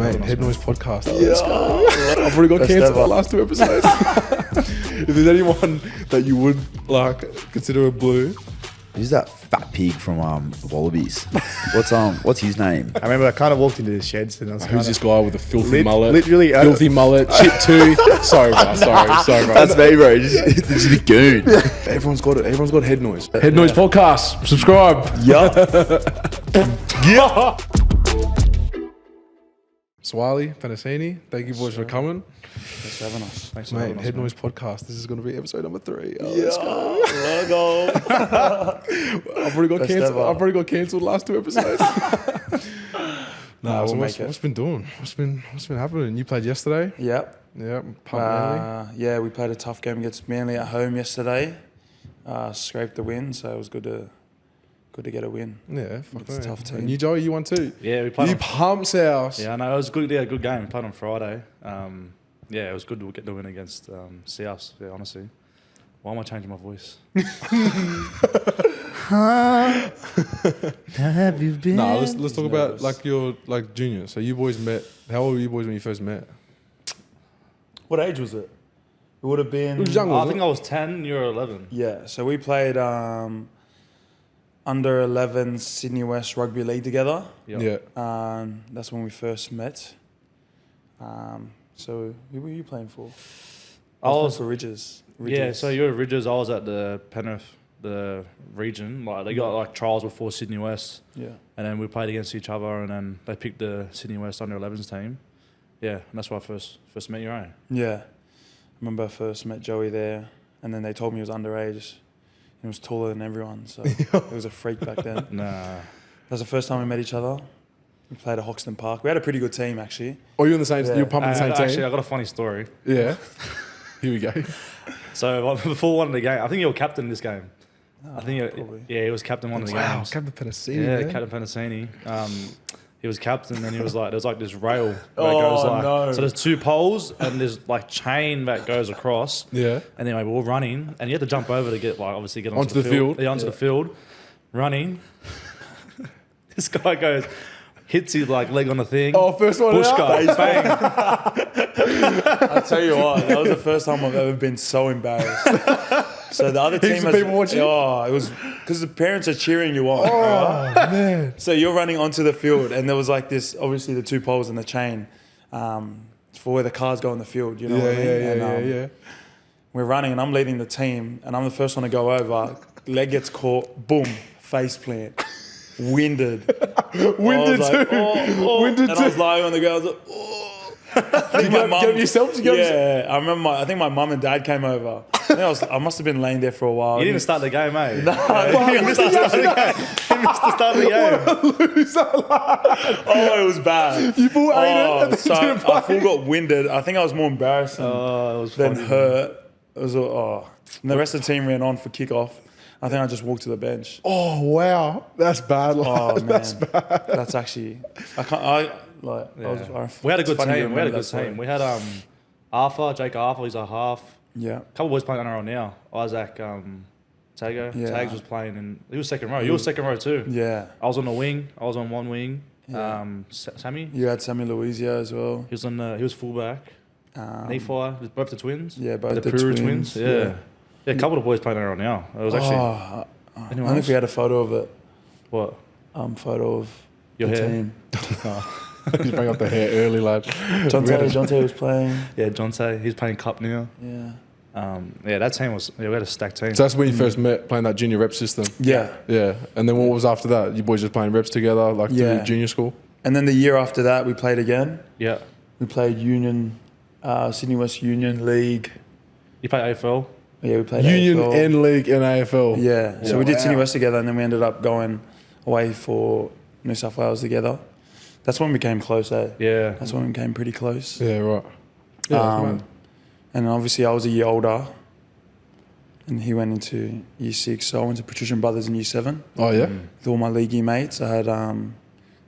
Mate, HeadNoise podcast. Let's go. I've already got cancelled the last 2 episodes. If there's anyone that you would like consider a blue, who's that fat pig from the Wallabies? What's his name? I remember I kind of walked into the sheds and I was who's this guy with a filthy mullet? Literally, filthy mullet, chipped tooth. Sorry, bro. Sorry, bro. That's me, bro. Just a goon. Everyone's got it. Everyone's got HeadNoise. HeadNoise podcast. Subscribe. Yeah. Suaalii, Penisini, thank you boys for coming. Thanks for having us. Thanks for Mate, having us, HeadNoise podcast. This is going to be episode number 3. Oh, Yeah. let's go. I've already got cancelled. I've already got cancelled the last 2 episodes. So what's been doing? What's been happening? You played yesterday. Yep. Yeah. Manly. Yeah, we played a tough game against Manly at home yesterday. Scraped the win, so it was good to get a win. Yeah, It's a tough team. And you, Joey, you won too. Yeah, we played. You pumps house. Yeah, no, it was good. Yeah, good game. We played on Friday. Yeah, it was good to get the win against South. Yeah, honestly. Why am I changing my voice? Have you been? No, let's talk about like your junior. So you boys met. How old were you boys when you first met? What age was it? It would have been... It was young, I think I was 10, you were 11. Yeah, so we played under 11 Sydney West Rugby League together. Yeah. That's when we first met. So who were you playing for? I was for Ridges. Yeah, so you were Ridges. I was at the Penrith, the region. Like they got like trials before Sydney West. Yeah. And then we played against each other, and then they picked the Sydney West under 11s team. Yeah, and that's where I first met you, right? Yeah. I remember I first met Joey there, and then they told me he was underage. He was taller than everyone, so it was a freak back then. Nah. That was the first time we met each other. We played at Hoxton Park. We had a pretty good team, actually. Oh, you're in the same. Yeah. You're pumping the same team. Actually, I got a funny story. Yeah. Here we go. So before one of the game, I think you were captain in this game. I think probably. he was captain one of the Wow, games. Captain Penisini. Yeah, man. Captain Penisini. He was captain, and he was like, there's like this rail where it goes like, no. so there's 2 poles, and there's like chain that goes across. Yeah. And anyway, we were running, and you had to jump over to get onto the field. Yeah, onto the field, running. This guy hits his like leg on the thing. Oh, first one Push out. guy, bang. I'll tell you what, that was the first time I've ever been so embarrassed. So the other team Heaps of people watching? Oh, it was because the parents are cheering you on. Oh man. So you're running onto the field, and there was like this, obviously the 2 poles and the chain for where the cars go in the field. You know what I mean? Yeah. We're running, and I'm leading the team, and I'm the first one to go over. Leg gets caught, boom, face plant, winded. Winded Like, too. Winded and I was too. lying on the ground. I was like, oh. You get yourself to get Yeah, I remember. I think my mum and dad came over. I must have been laying there for a while. You didn't even start the game, mate. You missed the start of the game. You missed the start of the game. Oh, it was bad. You full ate it and then So didn't I play. full got winded. I think I was more embarrassed It was than funny. hurt. It was and the rest of the team ran on for kickoff. I think I just walked to the bench. Oh wow, that's bad. Oh man, That's bad. That's actually I can't. We had a good it's funny to team. We had remember a good that story. team. We had Jake Arthur, he's a half. Yeah. A couple of boys playing NRL now. Isaac Tago. Yeah. Tags was playing, and he was second row. You were second row too. Yeah. I was on the wing. I was on one wing. Yeah. Sammy. You had Sammy Louisia as well. He was he was fullback. Nephi, both the twins. Yeah, both the the Puru twins. Yeah. Yeah, a couple of boys playing NRL now. It was actually I anyone wonder if else? we had a photo of it. What? Photo of Your the hair? team. Just bring up the hair early, lad. Jonte was playing. Yeah, Jonte. He's playing cup now. Yeah. Yeah, that team was. Yeah, we had a stacked team. So that's when you first met, playing that junior rep system. Yeah. Yeah. And then what was after that? You boys just playing reps together, like Yeah. through junior school? And then the year after that, we played again. Yeah. We played Union, Sydney West Union League. You played AFL. Yeah, we played Union AFL. and League and AFL. Yeah. So we did Wow. Sydney West together, and then we ended up going away for New South Wales together. That's when we became close, eh? Yeah. That's when we became pretty close. Yeah, right. Yeah, that's mad. And obviously I was a year older, and he went into year 6. So I went to Patrician Brothers in year 7 Oh, yeah? with all my leaguey mates. I had I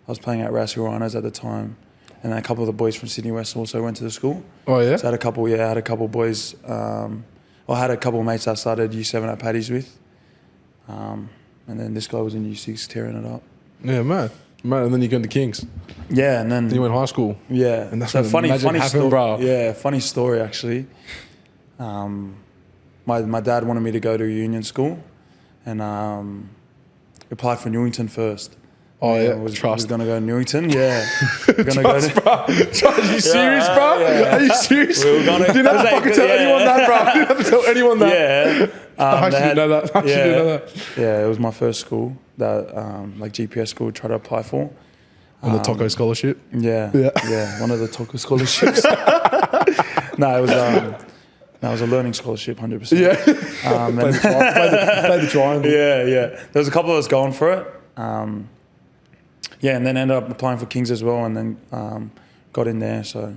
was playing at Rascal Rhinos at the time, and then a couple of the boys from Sydney West also went to the school. Oh, yeah? So I had a couple boys. I had a couple of mates I started year 7 at Paddy's with, and then this guy was in year 6 tearing it up. Yeah, man. Man, and then you go into Kings. Yeah, and then Then you went high school. yeah, And that's so when the magic happened, story, bro. Yeah, funny story actually. My dad wanted me to go to union school, and applied for Newington first. Oh yeah, was trust. going to go to Newington. Yeah, gonna go Trust, to, bro. Trust, are you serious, bro? yeah. Are you serious? We were gonna- you didn't have to Like, fucking tell yeah. anyone that, bro. You didn't have to tell anyone that. Yeah, I actually didn't know that. I actually didn't know that. Yeah, it was my first school that like GPS school tried to apply for. On the Taco Scholarship. Yeah, Yeah. one of the Tonga scholarships. No, it was a learning scholarship, 100%. Yeah. And Play the triangle. yeah. There was a couple of us going for it. Yeah, and then ended up applying for Kings as well, and then got in there. So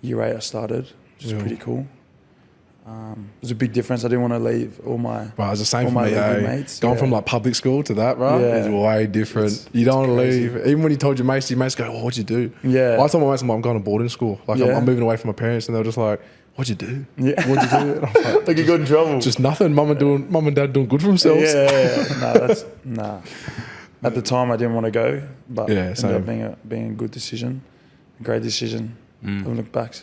year 8 I started, which is pretty cool. It was a big difference. I didn't want to leave all my Bro, it's the same all for my me, rugby eh? mates. Going Yeah. from like public school to that, bro, Yeah. is way different. You don't want to crazy. leave. Even when you told your mates go, oh, what'd you do? Yeah. I told my mates, I'm going to boarding school. Like, Yeah. I'm moving away from my parents, and they were just like, what'd you do? Yeah. What'd you do? And I was like, Like you got in trouble. just nothing. Mum and dad doing good for themselves. Yeah. Nah. At the time, I didn't want to go, but Yeah, ended same. up being a good decision, a great decision. Haven't looked back.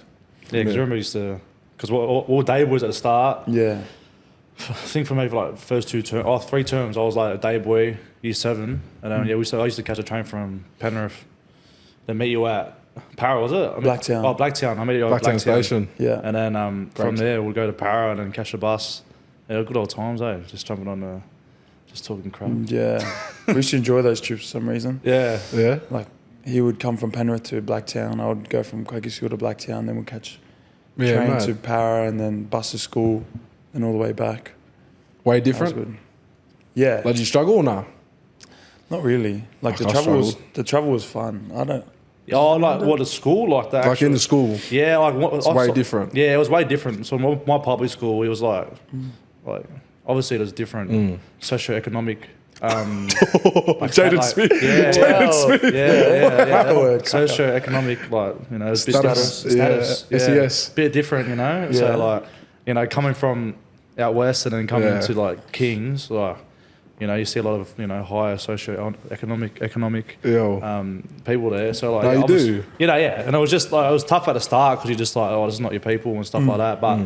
Yeah, because I remember I used to, because all day was at the start. Yeah. I think for me, for like first 3 terms, I was like a day boy, year 7, and then I used to catch a train from Penrith, then meet you at Para, was it? Blacktown. Oh, Blacktown. I met you at Blacktown Station. Yeah. and then from Great. there we'll go to Para and then catch the bus. Yeah, good old times, eh? Just jumping on the, just talking crap. Yeah. We used to enjoy those trips for some reason. Yeah, Yeah. Like he would come from Penrith to Blacktown. I would go from Quakey School to Blacktown. Then we'd catch Yeah, train mad. to Para and then bus to school and all the way back. Way That was different. good. Yeah. Like, did you struggle or nah? Not really. Like I struggled. the travel was fun. I don't. oh, like what, at school, like that. Like in the school. Yeah, like what, It's way different. Yeah, it was way different. So my public school, it was like obviously there's different socioeconomic. Like Jaden like, Smith. Yeah, Jaden Smith. yeah. word. Socioeconomic, like it's a bit Status, status, yeah, SES. bit different, you know. Yeah. So like, coming from out west and then coming Yeah. to like Kings, like. You see a lot of higher socio-economic Yo. people there. So like, No, you I was- do. yeah. And it was just like it was tough at the start because you're just like, oh, this is not your people and stuff like that. But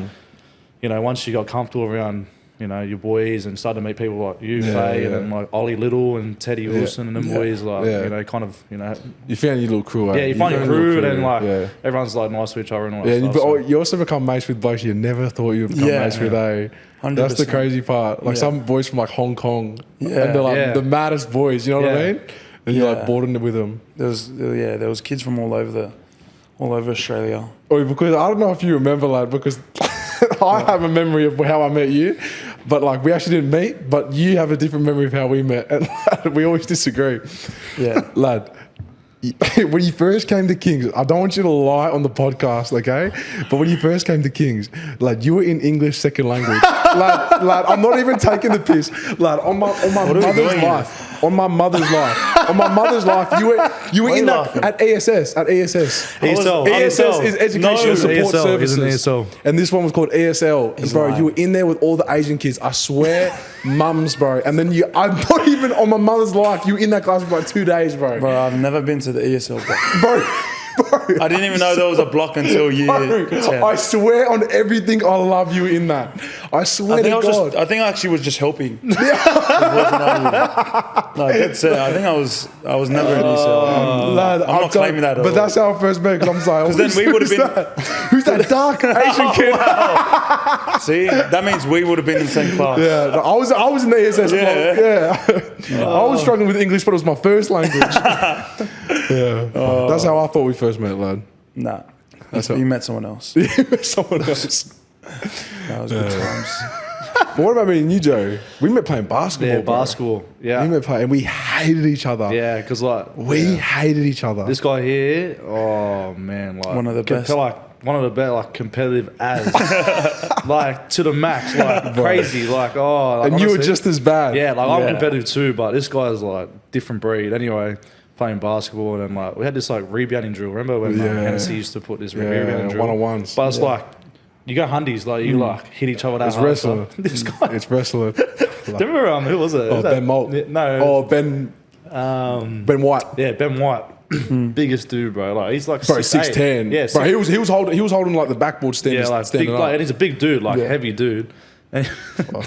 once you got comfortable around your boys and started to meet people like you, Yeah, Faye, yeah. and then like Ollie Little and Teddy Wilson and them boys, like Yeah. kind of You found your little crew, eh? you find your found your crew and then like yeah. everyone's like nice to each other and all that Yeah, stuff. but so- you also become mates with blokes you never thought you'd become Yeah. mates with, eh? 100%. That's the crazy part. Like Yeah. some boys from like Hong Kong, Yeah. and they're like Yeah. the maddest boys. You know what I Yeah. mean? And you're Yeah. like boarding with them. There was kids from all over Australia. Oh, because I don't know if you remember, lad, because I have a memory of how I met you, but like we actually didn't meet, but you have a different memory of how we met, and lad, we always disagree. Yeah. Lad, when you first came to Kings, I don't want you to lie on the podcast, okay? But when you first came to Kings, lad, you were in English second language. lad, I'm not even taking the piss. Lad, on my mother's life. On my mother's life, you were Why in you that laughing? at ESS. ESL. ESS is Educational No, Support ESL, Services. he's in ESL. And this one was called ESL. And He's bro, lying. you were in there with all the Asian kids. I swear, mums, bro. And then I'm not even on my mother's life. You were in that class for like 2 days, bro. Bro, I've never been to the ESL block. Bro. I didn't even know there was a block until year Bro, 10. I swear on everything, I love you in that. I swear to God. I think I actually was just helping. It wasn't on you. No, that's it. I think I was never in ESL. Lad, I'm not claiming that at But all. that's how I first met. Because I'm like, then we would've been- Who's that dark Asian kid? See, that means we would have been in the same class. Yeah, no, I was in the ESS. Yeah. Yeah. I was struggling with English, but it was my first language. Yeah. That's how I thought we first met, lad. Nah, That's you met someone else. Someone else. That was good times. But what about me and you, Joe? We met playing basketball. yeah, bro. basketball. Yeah, We met playing, and we hated each other. yeah, because like We hated each other. this guy here, oh man, like One of the best. one of the best, like competitive as, like to the max, like crazy, like like, and you were honestly, just as bad. yeah, like I'm Yeah. competitive too, but this guy's like different breed. Anyway, playing basketball and then like we had this like rebounding drill. Remember when Yeah. Hennessy used to put this Yeah, rebounding drill? one-on-ones. But it's like you go hundies, like you like hit each other that It's hard. So wrestling. This guy. It's wrestling. Do you remember who was it? Oh, Was that- Ben Molt. No. Oh, Ben. Ben White. Yeah, Ben White. Biggest dude, bro. Like he's like Bro, 6'8". 6'10". Yeah, bro, he was holding like the backboard standing. yeah, like standing big, up. like, and he's a big dude, like Yeah. heavy dude. And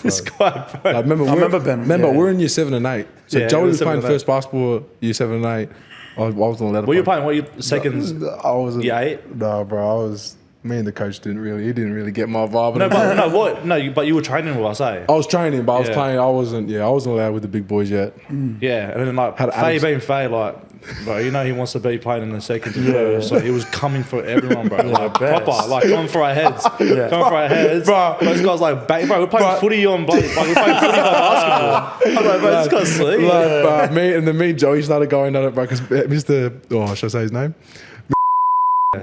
this guy, bro. I remember Ben. Remember, Yeah. we're in year 7 and 8. So Yeah, Joey we're was 7 playing and first basketball year 7 and 8. I wasn't allowed to Were you play. playing? What you seconds? I wasn't. Yeah, 8? No, bro. I was. Me and the coach didn't really get my vibe. No, but no, what? No, but you were training with us, eh? I was training, but I was Yeah. playing. I wasn't allowed with the big boys yet. Yeah, and then like Had Faye Alex- being Faye, like, bro, you know he wants to be playing in the second and first, so he was coming for everyone, bro. Like best. proper, like coming for our heads, coming for our heads. Bro. Those guys like, bro, we're playing footy on, like, we're playing footy on basketball. I'm like, bro, this guy's slick. Like, me and Joey started going at it, bro. Because Mr. Oh, should I say his name?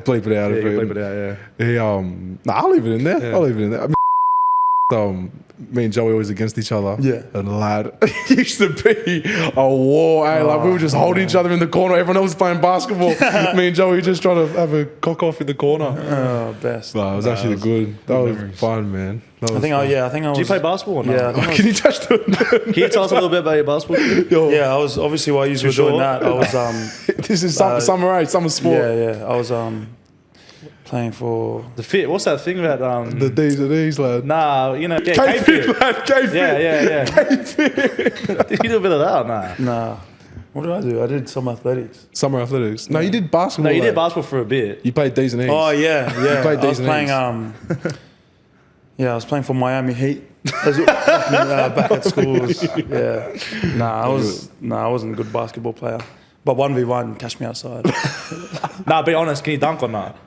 Bleep it out. Yeah, if you bleep it out, yeah. He I'll leave it in there. Yeah. I'll leave it in there. Me and Joey always against each other. Yeah. And lad, it used to be a war. Like we were just holding each other in the corner. Everyone else was playing basketball. Me and Joey just trying to have a cock off in the corner. Oh, best. But it was actually good. That was memories. fun, man. That I was think fun. I was. Do you play basketball or not? Yeah, I think I was- Can you touch the? Can you tell us a little bit about your basketball? Yo, yeah, I was obviously while you were sure? doing that, I was This is summer sport. yeah, I was playing for The fit. What's that thing about? The D's, lad. Nah, you know, yeah, Cape Cape Fit, fit. lad. Cape Fit. Yeah. You do a bit of that, or nah? nah. What did I do? I did some athletics. Summer athletics. No, you did basketball. No, you did lad. basketball for a bit. You played D's and E's. Oh yeah. played I was D's and playing. E's. Yeah, I was playing for Miami Heat. Back at schools. Yeah. I wasn't a good basketball player. But 1v1, catch me outside. Nah, be honest. Can you dunk or not?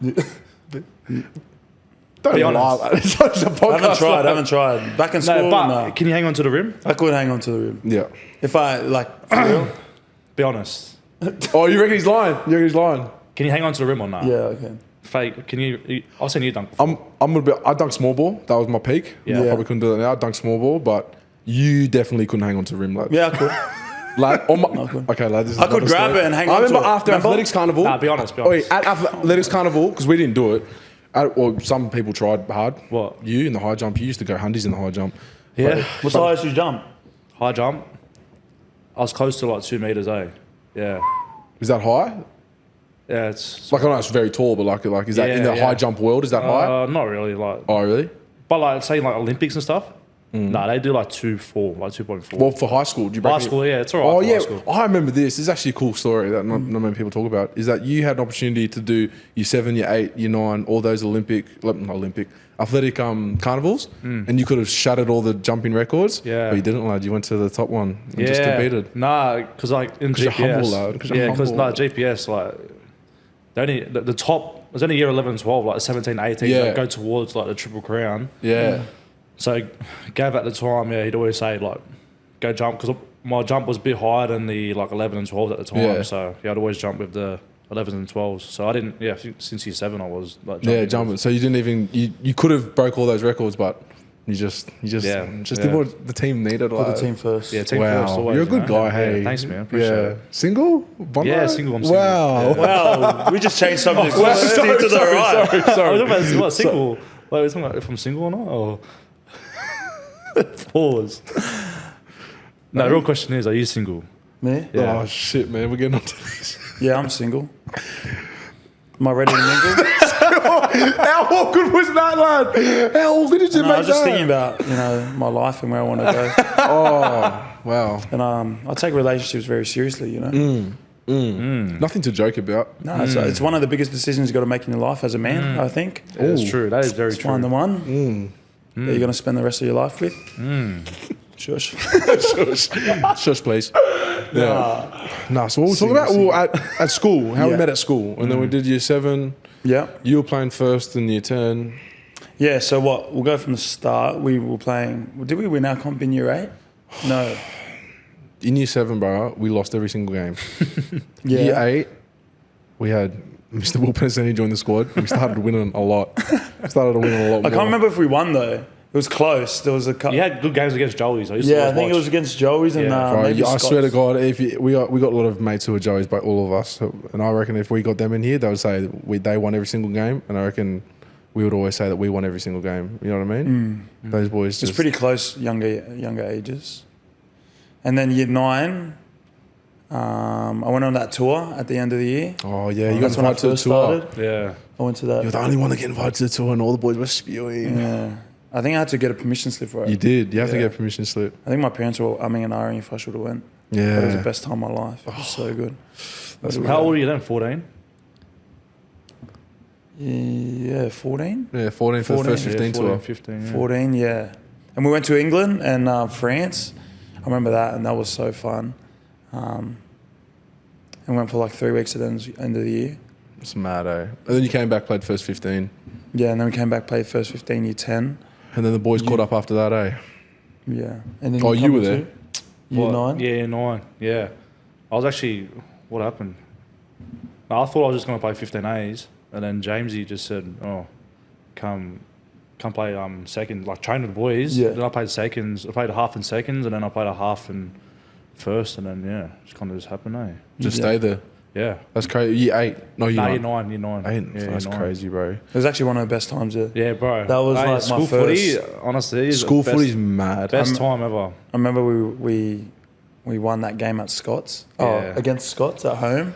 Don't Be lie. honest. lad. It's just a podcast. I haven't tried. Back in school, No, but nah. can you hang on to the rim? I could hang on to the rim. Yeah. If I, like, for real? Be honest. Oh, you reckon he's lying? Can you hang on to the rim or not? Yeah, okay. Fake. Can you? I'll send you dunk. I'm gonna be. I dunked small ball. That was my peak. Yeah. I probably couldn't do that now. I dunked small ball, but you definitely couldn't hang on to the rim, lad. Yeah, I could. Lad, on my, could. okay, lad. This is I could another grab story. it and hang I on to remember it. after Remember? athletics carnival. Nah, be honest. Oh, wait, at athletics carnival, because we didn't do it. Well, some people tried hard. What? You in the high jump? You used to go hundies in the high jump. Yeah. What's the highest you jump? High jump. I was close to like 2 meters, eh? Yeah. Is that high? Yeah, it's Like I know it's very tall, but like is that in the Yeah, high jump world? Is that high? not really. Like, Oh, really? but like say like Olympics and stuff. Nah, they do like 2.4, like 2.4. Well, for high school, do you high reckon? school, yeah, it's alright. Oh for yeah, high school. I remember this. This is actually a cool story that not many people talk about. Is that you had an opportunity to do year 7, year 8, year 9, all those athletic carnivals, and you could have shattered all the jumping records. Yeah. But you didn't, lad. You went to the top one and just Yeah. competed. Nah, because like in 'Cause you're GPS, humble, lad. 'Cause you're yeah, because humble. like GPS, like the top was only year 11, 12, like 17, 18, Yeah. that go towards like the Triple Crown. Yeah. So Gav at the time, yeah, he'd always say like, go jump, because my jump was a bit higher than the like 11 and 12 at the time. Yeah. So yeah, I'd always jump with the 11s and 12s. So I didn't, I think since year 7 I was like Jumping. So you didn't even you could have broke all those records, but you just did Yeah. what the team needed. Put Like. the team first. Yeah, team Wow, first always. you're a good you know? guy. Hey, Yeah, thanks, man. Appreciate it. Single? Bondi? Yeah, single, I'm single. Wow. Wow, we just changed subjects. Well, Steer to the right. I was talking about what, single. Like, we're talking about if I'm single or not, or pause. No, the real question is, are you single? Me? Yeah. Oh shit, man, we're getting onto this. Yeah, I'm single. Am I ready to mingle? How awkward was that, lad? How awkward did you No, make I was just that? thinking about my life and where I want to go. Oh, wow. And I take relationships very seriously. Nothing to joke about. No, it's one of the biggest decisions you've got to make in your life as a man. I think. Yeah, that's true. That is very true. Find the one that you're going to spend the rest of your life with. Shush. Shush, please. Yeah. Nah, so what we're talking about? Well, at school, how we Yeah. met at school. And then we did year 7. Yeah. You were playing first in year 10. Yeah. So what? We'll go from the start. We were playing. Did we win our comp in year 8? No. In year 7, bro, we lost every single game. Yeah. Year 8, we had Mr. Will Penisini join the squad. We started winning a lot. I can't remember if we won though. It was close. There was a couple. You had good games against Joey's. I used to Yeah, I always think it watch. was against Joey's and Yeah. Bro, maybe I Scott's. swear to God, we got a lot of mates who are Joey's, but all of us. And I reckon if we got them in here, they would say they won every single game. And I reckon we would always say that we won every single game. You know what I mean? Those boys It's just... pretty close, younger ages. And then year 9, I went on that tour at the end of the year. Oh yeah, you got That's when I invited to the first tour. started. Yeah. I went to that. You're the only one that get invited to the tour, and all the boys were spewing. Yeah. I think I had to get a permission slip for it. You did. You have to Yeah. get a permission slip. I think my parents were umming and ahhing if I should have went. Yeah. But it was the best time of my life. It was so good. How old were you then? 14? Yeah, 14? Yeah, 14 for the first 15 tour. 15. Yeah. 14, yeah. And we went to England and France. I remember that, and that was so fun. And went for like 3 weeks at the end of the year. It's mad, eh? And then you came back, played first 15. Yeah, and then we came back, played first 15, year 10. And then the boys caught up after that, eh? Yeah. And then Oh, you come were to there? Year What? 9? Yeah, year 9. Yeah. I was actually... What happened? I thought I was just going to play 15As, and then Jamesy just said, oh, come play second, like train with the boys. Yeah. Then I played seconds. I played a half in seconds, and then I played a half in first, and then, yeah, just kind of just happened, eh? Just Yeah. stay there. Yeah. That's crazy. Year 8. No, year No, 9. year 9, year 9. Eight. Yeah, That's year 9. crazy, bro. It was actually one of the best times. Yeah, bro. That was Hey, like my school first... footy, honestly. is the School best, footy's mad. Best time ever. I remember we won that game at Scott's. Oh, Yeah. against Scott's at home.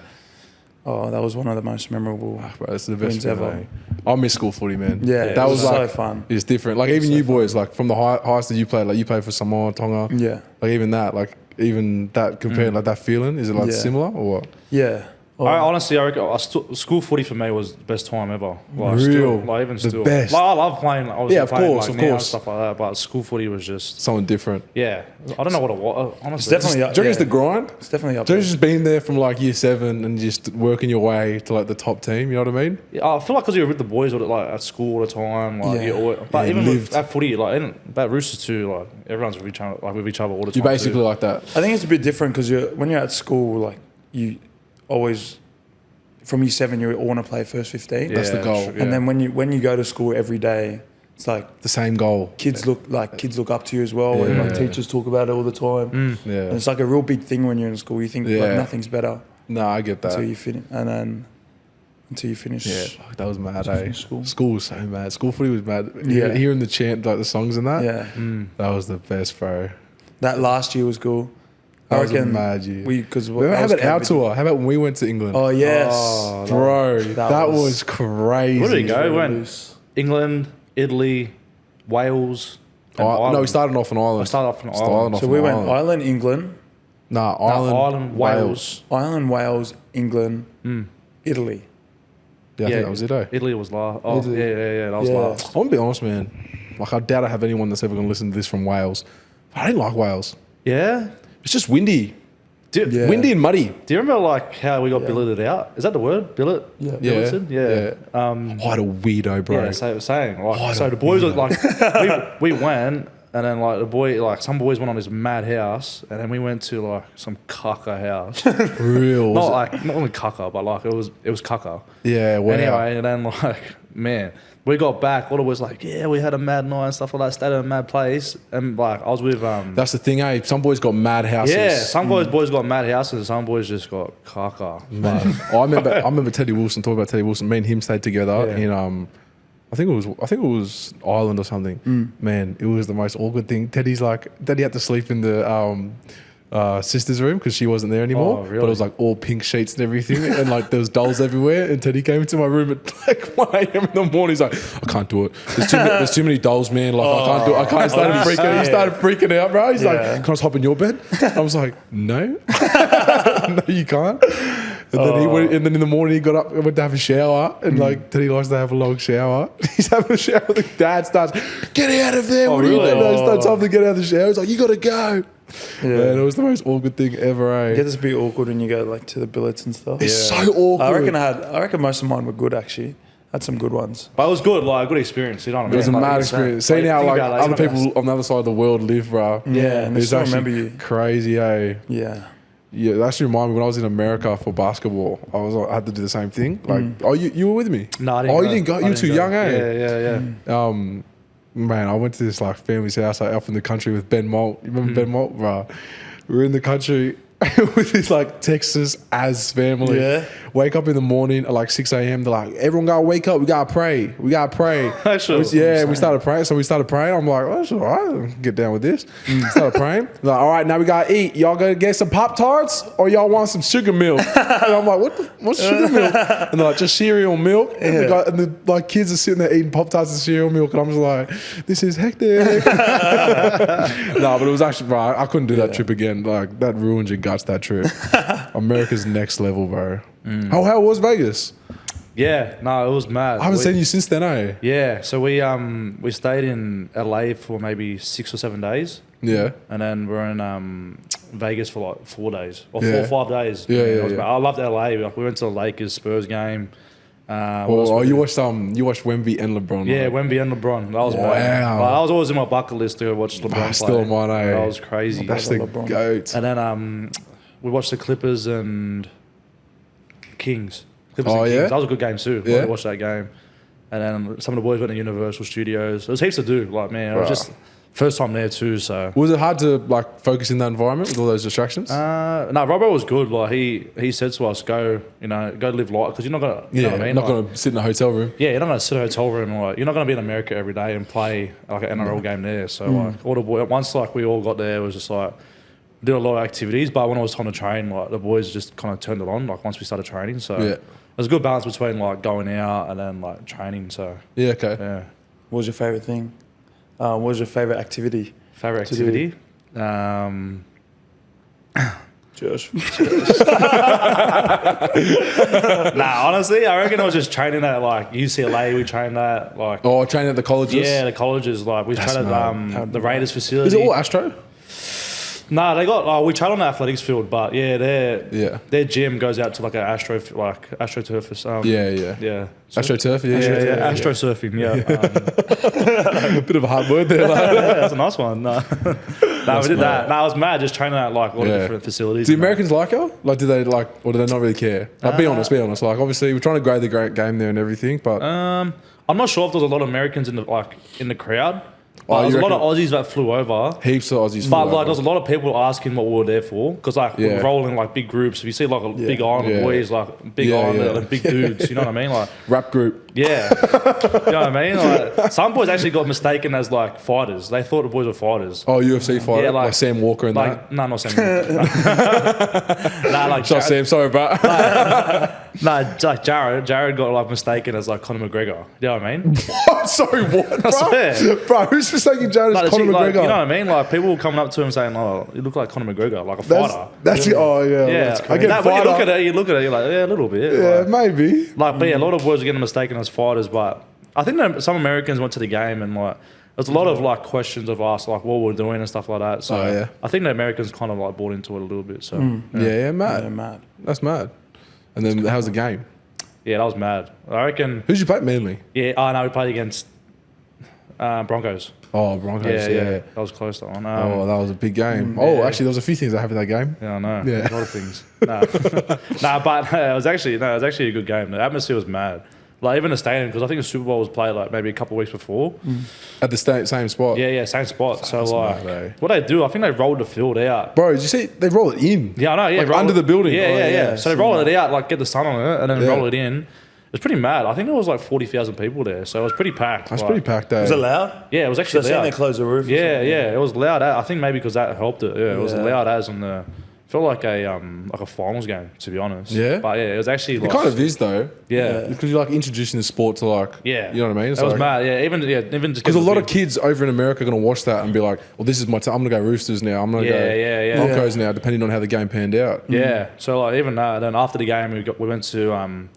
Oh, that was one of the most memorable Bro, that's the best wins thing ever. ever. I miss school footy, man. Yeah, that it was was so like fun. It's different. Like even you boys, like from the highest that you played, like you played for Samoa and Tonga. Yeah. Like even that compared, like that feeling, is it like Yeah. similar or what? Yeah. Oh, I honestly, I reckon school footy for me was the best time ever. Like, Real. still, like even The still. best. Like, I love playing. Obviously Yeah, of playing, course, like, of now and course. stuff like that. But school footy was just, Something different. yeah. I don't know what it was. Honestly, It's definitely Do up, you reckon it's yeah. the grind? It's definitely up Do you there. reckon just being there from like year 7 and just working your way to like the top team? You know what I mean? Yeah, I feel like because you're with the boys all the, like at school all the time, like Yeah. you always, but Yeah, even lived. with at footy, like and at Roosters too, like everyone's with each other, all the time. You basically too. like that. I think it's a bit different because when you're at school, like you always, from year 7, you all want to play first 15. That's the goal. true, And then when you go to school every day, it's like The same goal. kids look up to you as well, and like Yeah. teachers talk about it all the time. Yeah. And it's like a real big thing when you're in school. You think Yeah. like nothing's better No, I get that. until you finish, and then until you finish. Yeah, fuck, that was mad, Until you eh? finish school. School was so mad. School footy was mad. Yeah. Hearing the chant, like the songs and that, Yeah. that was the best, bro. That last year was cool. That I was a reckon mad year. because How about our tour? How about when we went to England? Oh yes, Oh, Bro, that was was- crazy. Where did we go? We went Loose. England, Italy, Wales. And No, Ireland. we started off in Ireland. I started off in Started Ireland. off So in we went Ireland. Ireland, England, Nah, Ireland, Wales. Ireland, Wales, England, Italy. Yeah, I think that was it, eh? Italy was last. Oh, Italy. yeah. That was Yeah. last. I'm gonna be honest, man. Like, I doubt I have anyone that's ever gonna listen to this from Wales. I didn't like Wales. Yeah. It's just windy. Yeah. Windy and muddy. Do you remember like how we got Yeah. billeted out? Is that the word? Billet? Yeah. Billeted? Yeah. Oh, I had a weirdo, bro. Yeah, so saying like, Oh, so the boys were like, we went, and then like some boys went on this mad house, and then we went to like some cucker house. Real. not only cucker, but like it was cucker. Yeah, wow. Anyway, and then like man, we got back. All it was like, yeah, we had a mad night and stuff like that. Stayed at a mad place, and like I was with That's the thing, eh? Some boys got mad houses. yeah, some boys got mad houses, and some boys just got cucker. Man. I remember Teddy Wilson, talking about Teddy Wilson. Me and him stayed together Yeah. in I think it was Ireland or something. Man, it was the most awkward thing. Teddy had to sleep in the sister's room because she wasn't there anymore. Oh, But really? it was like all pink sheets and everything, and like there was dolls everywhere. And Teddy came into my room at like 1 a.m. in the morning. He's like, I can't do it. There's too many dolls, man. Like I can't do it. I can't. He started freaking out, bro. He's like, can I just hop in your bed? I was like, no, no, you can't. And then he went, and then in the morning he got up and went to have a shower, and like Teddy likes to have a long shower. He's having a shower. The dad starts, get out of there! What are you really? doing? It's not time to get out of the shower. He's like, you gotta go. Yeah. Man, it was the most awkward thing ever. Eh? It gets a bit awkward when you go like to the billets and stuff. It's so awkward. I reckon most of mine were good actually. Had some good ones. But it was good, like a good experience. You know what I mean? It was a Like, mad it's, experience. Seeing how think like about it, other it's not people on the other side of the world live, bro. Yeah, and they It's still actually remember you. crazy, eh? Yeah. Yeah, that actually reminded me when I was in America for basketball. I had to do the same thing. Like, oh, you were with me? No, I didn't Oh, go. you didn't go. I You were didn't too go. young, eh? Yeah. Man, I went to this like family's house like up in the country with Ben Malt. You remember Ben Malt, bro? We were in the country. with this like Texas as family. Yeah. Wake up in the morning at like 6 a.m. They're like, everyone gotta wake up. We gotta pray. We gotta pray. Sure. We started praying. So we started praying. I'm like, oh, it's all right. I can get down with this. Started praying. They're like, all right, now we gotta eat. Y'all gonna get some Pop-Tarts or y'all want some sugar milk? And I'm like, what's sugar milk? And they're like, just cereal milk. And the like kids are sitting there eating Pop-Tarts and cereal milk. And I'm just like, this is hectic. No, but it was actually, bro, I couldn't do that trip again. Like, that ruined your guts, that trip. America's next level, bro. How was Vegas? Yeah, no, it was mad. I haven't seen you since then, eh? Yeah, so we stayed in LA for maybe 6 or 7 days. Yeah. And then we're in Vegas for like 4 days or 4 Yeah. or 5 days. Yeah, It yeah, was yeah. mad. I loved LA. Like, we went to the Lakers Spurs game. You watched Wemby and LeBron. Yeah, like. Wemby and LeBron. That was Wow. mad. Like, I was always in my bucket list to watch LeBron play. Still on mine, eh? That was crazy. That's the LeBron. goat. And then we watched the Clippers and Kings. Clippers Oh, and Kings. yeah? That was a good game too. Yeah? I watched that game. And then some of the boys went to Universal Studios. There was heaps to do. Like, man, it was Right. just first time there too. So Was it hard to like focus in that environment with all those distractions? no, Robbo was good. Like he said to us, go live life because you're not gonna. You know what I mean? not Like, gonna sit in a hotel room. yeah, you're not gonna sit in a hotel room. Like, you're not gonna be in America every day and play like an NRL game there. So like all the boys, once like we all got there, it was just like did a lot of activities. But when it was time to train, like the boys just kind of turned it on. Like once we started training, so Yeah. there's a good balance between like going out and then like training. So Yeah, okay. yeah, What was your favorite thing? What was your favorite activity? favorite To do. activity. Josh. Nah, honestly, I reckon I was just training at like UCLA. We trained at like Oh, training at the colleges. yeah, the colleges. Like we That's trained mad. at the Raiders facility. Is it all Astro? Nah, they got we trained on the athletics field, but yeah, their gym goes out to like an AstroTurf. Yeah. So- Astro Turf. Yeah. Astro surfing. Yeah, A bit of a hard word there. Like. that's a nice one. No, we did that. No, I was mad just training at like a lot of different facilities. Do the Americans like you? Like, do they like, or do they not really care? Like, be honest. Like, obviously, we're trying to grow the great game there and everything, but I'm not sure if there's a lot of Americans in the crowd. Oh, There's you a lot of reckon? Aussies that flew over. heaps of Aussies. But flew like, over. there's a lot of people asking what we were there for because like Yeah. we're rolling like big groups. If you see like a big island Yeah. of boys, like big Yeah, island, yeah. like big dudes, you know what I mean? Like, rap group. yeah, you know what I mean? Like, some boys actually got mistaken as like fighters. They thought the boys were fighters. Oh, UFC fighter, Yeah, like, like- Sam Walker and that. Like, no, not Sam. Nah, like Shut up, Sam. Sorry, bro. like Jared got like mistaken as like Conor McGregor. You know what I mean? Sorry, what, bro? swear. Bro, who's mistaking Jared Like, as Conor like, McGregor? you know what I mean? Like people were coming up to him saying, "Oh, you look like Conor McGregor, like a fighter." That's oh yeah. Yeah, That's, I get Nah, when fighter. you look at it, you're like, yeah, a little bit. Yeah, Like, maybe. but yeah, a lot of boys are getting mistaken as fighters. But I think that some Americans went to the game and like there's a lot of like questions of us, like what we're doing and stuff like that. So Oh, yeah. I think the Americans kind of like bought into it a little bit. So Yeah, mad. Yeah, mad. That's mad. And then how's the game? yeah, that was mad. I reckon. Who'd you play mainly? Yeah, no, we played against Broncos. Oh, Broncos. Yeah. that was close that one. Oh, that was a big game. Oh, yeah. actually, there was a few things that happened in that game. Yeah, I know. Yeah. A lot of things. But it was actually a good game. The atmosphere was mad. Like even the stadium, because I think the Super Bowl was played like maybe a couple of weeks before. At the same spot. Yeah, same spot. So like, mad, eh? what they do, I think they rolled the field out. Bro, did you see? They roll it in. Yeah, I know. Yeah, Like roll under it- the building. Yeah, Oh, yeah. So they roll it out, like get the sun on it, and then Yeah. roll it in. It's pretty mad. I think there was like 40,000 people there, so it was pretty packed. That's like- pretty packed, eh? Was it loud? Yeah, it was So actually I seen loud. they close the roof. or Yeah, something. yeah, it was loud. I think maybe because that helped it. Yeah, it was Yeah. loud as on the. Felt like a finals game, to be honest. Yeah? But yeah, it was actually It like kind of is, though. yeah. Because you're like introducing the sport to like, Yeah, you know what I mean? It's That was like, mad. Yeah, even just because a lot of kids over in America are going to watch that and be like, well, this is my time. I'm going to go Roosters now. I'm going to go Yeah. Broncos now, depending on how the game panned out. Yeah, so like even that. Then after the game, we went to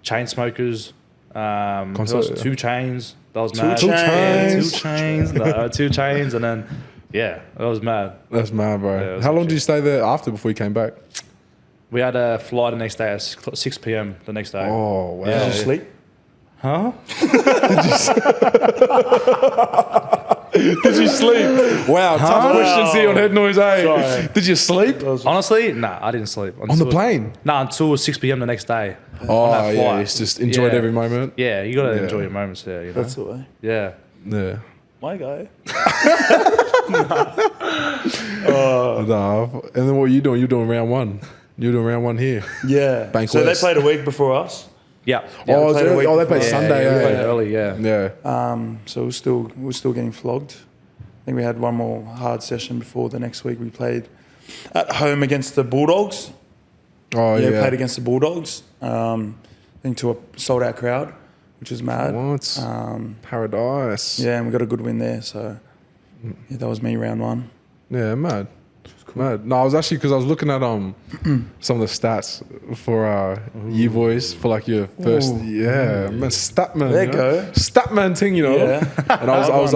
Chainsmokers. There was yeah. 2 Chains. That was Two mad. Chainz. Yeah, 2 Chains. No, 2 Chains, and then yeah, that was mad. That's mad, bro. Yeah, it was How long actually- did you stay there after before you came back? We had a flight the next day at 6 p.m. the next day. Oh, wow. Yeah. Did you sleep? Huh? Did you sleep? Wow, tough questions here on HeadNoise, eh? Sorry. Did you sleep? Honestly, nah, I didn't sleep. On the plane? Nah, until 6 p.m. the next day. Oh, that yeah, flight. it's just enjoyed Yeah. every moment. Yeah, you gotta Yeah. enjoy your moments there. You know? That's the way. Yeah. Yeah. my guy. Nah. And then what are you doing? You're doing round one. You're doing round one here. Yeah. Bank so West. they played a week before us. Yeah. Oh, played a week they played before. Sunday. we played Yeah. early, yeah. Yeah. So we're still getting flogged. I think we had one more hard session before the next week. We played at home against the Bulldogs. Oh, We yeah. played against the Bulldogs. I think to a sold out crowd, which was mad. What? Paradise. Yeah, and we got a good win there. So yeah, that was me round one. Yeah, mad. Mad. No, I was actually, because I was looking at some of the stats for you boys for like your first, man, Statman. There you you know? go. Statman thing, you know. Yeah. And I was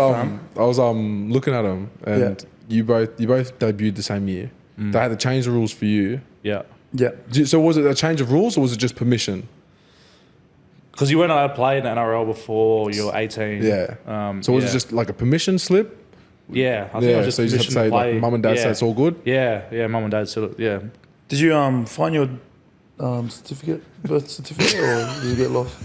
Fun. looking at them, and you both debuted the same year. They had to change the rules for you. Yeah. Yeah. So was it a change of rules or was it just permission? Because you weren't allowed to play in the NRL before you were 18. Yeah. So was it just like a permission slip? Yeah, I think it was just so you just have to say like, mum and dad say it's all good. Yeah, mum and dad said it. Yeah. Did you find your certificate, birth certificate, or did you get lost?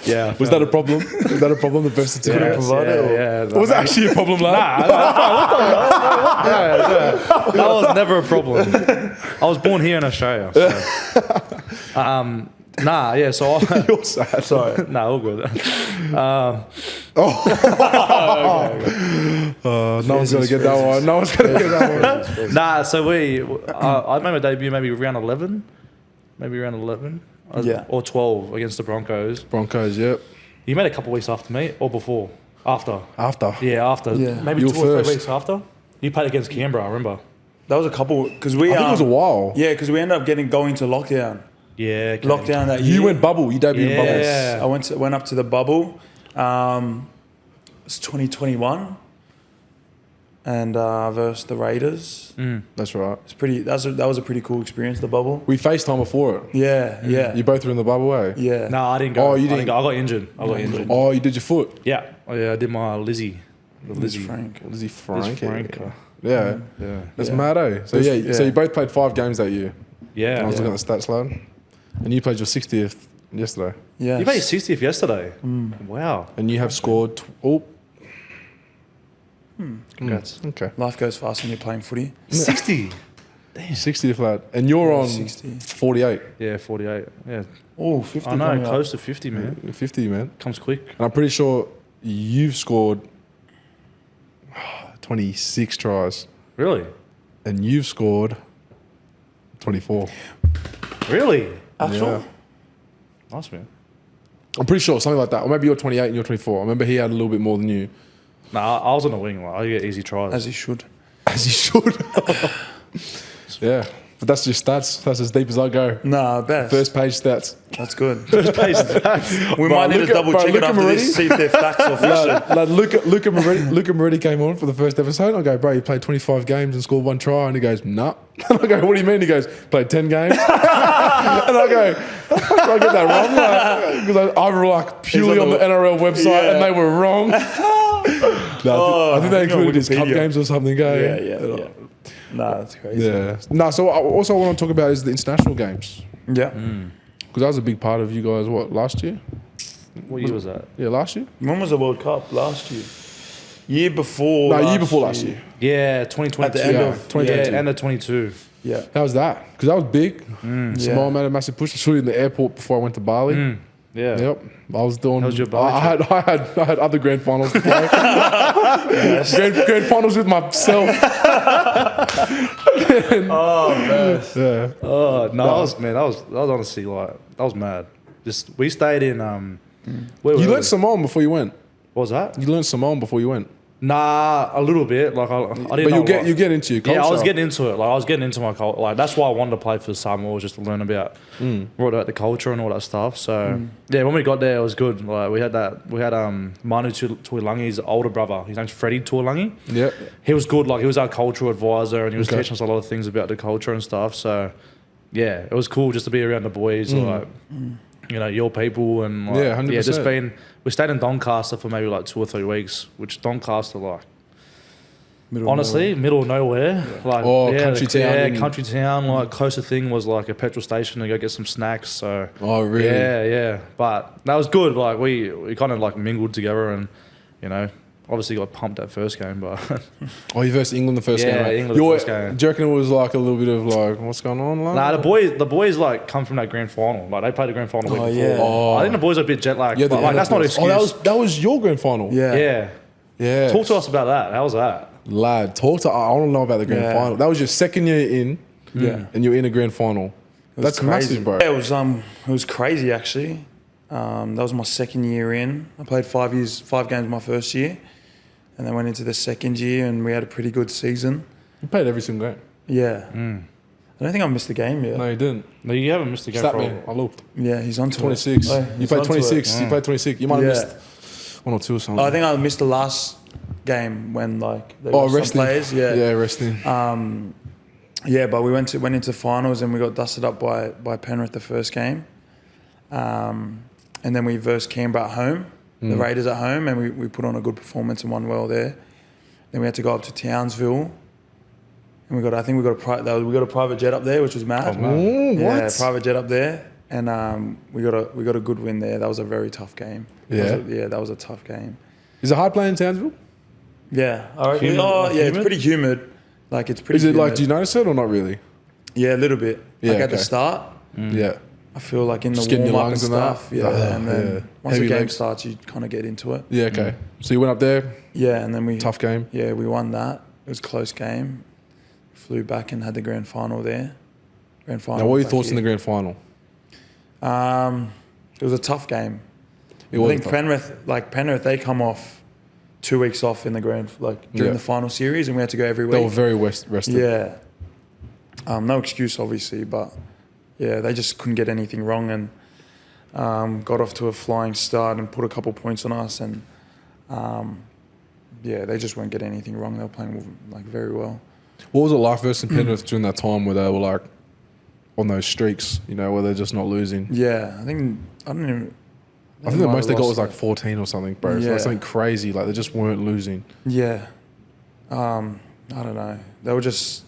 Yeah. Was that a problem? Was that a problem? The birth certificate Yes, provided? or- yeah. Was it actually a problem, lad? That was never a problem. I was born here in Australia. So. So You're sad. sorry. All good. No one's gonna get that one. No one's gonna get that one. So I made my debut maybe round 11. Yeah. Or 12 against the Broncos. Broncos, yep. You made a couple of weeks after me, or before? After. After. Yeah, after. Yeah. Maybe You 2 were or 3 first. weeks after. You played against Canberra, I remember. That was a couple because we. I think it was a while. Yeah, because we ended up going to lockdown. Yeah. Okay. Lockdown that year. You went bubble. You debuted in bubble. Yeah. I went up to the bubble. It's 2021, and versus the Raiders. That's right. It's pretty. That was a pretty cool experience. The bubble. We FaceTime before it. Yeah. You both were in the bubble, eh? Yeah. No, I didn't go. Oh, you I didn't? go. I got injured. Oh, you did your foot. Yeah. Oh, yeah, I did my Lizzie. The Lizzie Lizzie. Frank. Lizzie Frank. Frank. Yeah. Yeah. That's Yeah. mad, eh? So Yeah. so you both played 5 games that year. Yeah. And I was yeah. looking at the stats, lad. And you played your 60th yesterday. Yeah. You played 60th yesterday. Wow. And you have scored. Congrats. Okay. Life goes fast when you're playing footy. 60. 60th, lad. And you're on 60. 48. Yeah, 48. Yeah. Oh, 50. I know, coming up. close to 50, man. 50, man. Comes quick. And I'm pretty sure you've scored 26 tries. Really? And you've scored 24. Really? Actual? Yeah. Nice, man. I'm pretty sure, something like that. Or maybe you're 28 and you're 24. I remember he had a little bit more than you. Nah, I was on the wing. Like, I get easy tries. As he should. As he should. Yeah. But that's just stats. That's as deep as I go. Nah, best. First page stats. That's good. Bro, We might need look to at- double bro, check look it at after Moretti. this, see if they're facts or fiction. Like Luca Moretti came on for the first episode. I go, bro, you played 25 games and scored 1 try. And he goes, nah. And I go, what do you mean? He goes, played 10 games. And I go, how the fuck did I get that wrong? Because I were like purely on the NRL website and they were wrong. No, I think they included his cup Wikipedia. games or something. Yeah. Nah, that's crazy. Yeah. No, so also what I want to talk about is the international games. Yeah. Because that was a big part of you guys, last year? What year was that? Yeah, last year? When was the World Cup? Last year? Year before. No, year before last year. Yeah, 2022. At the end Yeah, of 2022. Yeah, end of 22. Yeah. How was that? Because that was big. Yeah. Samoa made a massive push. I saw you in the airport before I went to Bali. Yeah. Yep. I was doing. How was your Bali I had other grand finals to play. grand finals with myself. Oh, man. Yeah. Oh no, that was honestly like that was mad. Just we stayed in where You were learned we? Samoan before you went. What was that? You learned Samoan before you went. Nah, a little bit. Like I didn't. But know you get into your culture. Yeah, I was getting into it. Like I was getting into my culture. Like that's why I wanted to play for Samoa, was just to learn about more about the culture and all that stuff. So yeah, when we got there, it was good. Like we had Manu Tuilangi's older brother. His name's Freddie Tuilangi. Yeah. He was good. Like he was our cultural advisor, and he was Okay. teaching us a lot of things about the culture and stuff. So yeah, it was cool just to be around the boys, like you know, your people, and like, Yeah, 100%. just being. We stayed in Doncaster for maybe like 2 or 3 weeks, which Doncaster like. Honestly, middle of nowhere. Like, Oh, country town Yeah, in- country town. Like, closer thing was like a petrol station to go get some snacks. So, Oh, really? yeah. But that was good. Like, we kind of like mingled together, and you know, obviously got pumped that first game, but Oh, you versed England the first Yeah, game, right? England the first game. Do you reckon it was like a little bit of like, what's going on? Like? nah, the boys like come from that grand final. Like they played the grand final the week before. yeah. Oh. I think the boys are a bit jet lagged. Yeah, but, like, that's not an excuse. Oh, that was your grand final. Yeah. Yeah. Talk to us about that. How was that? Lad, I want to know about the grand Yeah. final. That was your second year in, Yeah. and you're in a grand final. That's crazy. massive, bro. Yeah, it was crazy actually. That was my second year in. I played 5 games my first year, and then went into the second year, and we had a pretty good season. You played every single game. Yeah. I don't think I missed a game yet. No, you didn't. No, you haven't missed a game Stat for me. I looked. Yeah, he's on to 26. it. Oh, You he's played onto it. 26. You played 26. You might have Yeah. missed one or two or something. I think I missed the last game when like there were some resting. players. Yeah. Yeah, resting. Yeah, but we went into finals and we got dusted up by Penrith the first game, and then we versed Canberra at home, the Raiders at home, and we put on a good performance and won well there. Then we had to go up to Townsville, and we got a private jet up there, which was mad. Ooh, Yeah, what? private jet up there, and we got a good win there. That was a very tough game. Yeah? That was a tough game. Is it hard playing in Townsville? Yeah, I reckon. Humid? Oh, yeah, it's Humid? pretty humid. Like it's pretty. Is it like, humid. do you notice it or not really? Yeah, a little bit. Yeah, Like at the okay. start, Yeah. I feel like in Just the getting your warm up and lungs and that? stuff. Yeah, Oh, and then yeah. once Heavy the game legs. starts, you kind of get into it. Yeah, okay. So you went up there, Yeah, and then we tough game. Yeah, we won that. It was a close game. Flew back and had the grand final there. Grand final. Now, what are your back thoughts in the here. grand final? It was a tough game. It I was think tough. Penrith, they come off 2 weeks off in the during Yeah. the final series, and we had to go every They were week. very rested. Yeah. No excuse, obviously, but yeah, they just couldn't get anything wrong and got off to a flying start and put a couple points on us. And yeah, they just weren't getting anything wrong. They were playing like very well. What was it like versus Penrith during that time where they were like on those streaks, you know, where they're just not losing? Yeah, I think I don't even. I think the might most they have got was lost like 14 or something, bro. So Yeah. like something crazy. Like they just weren't losing. Yeah. I don't know. They're just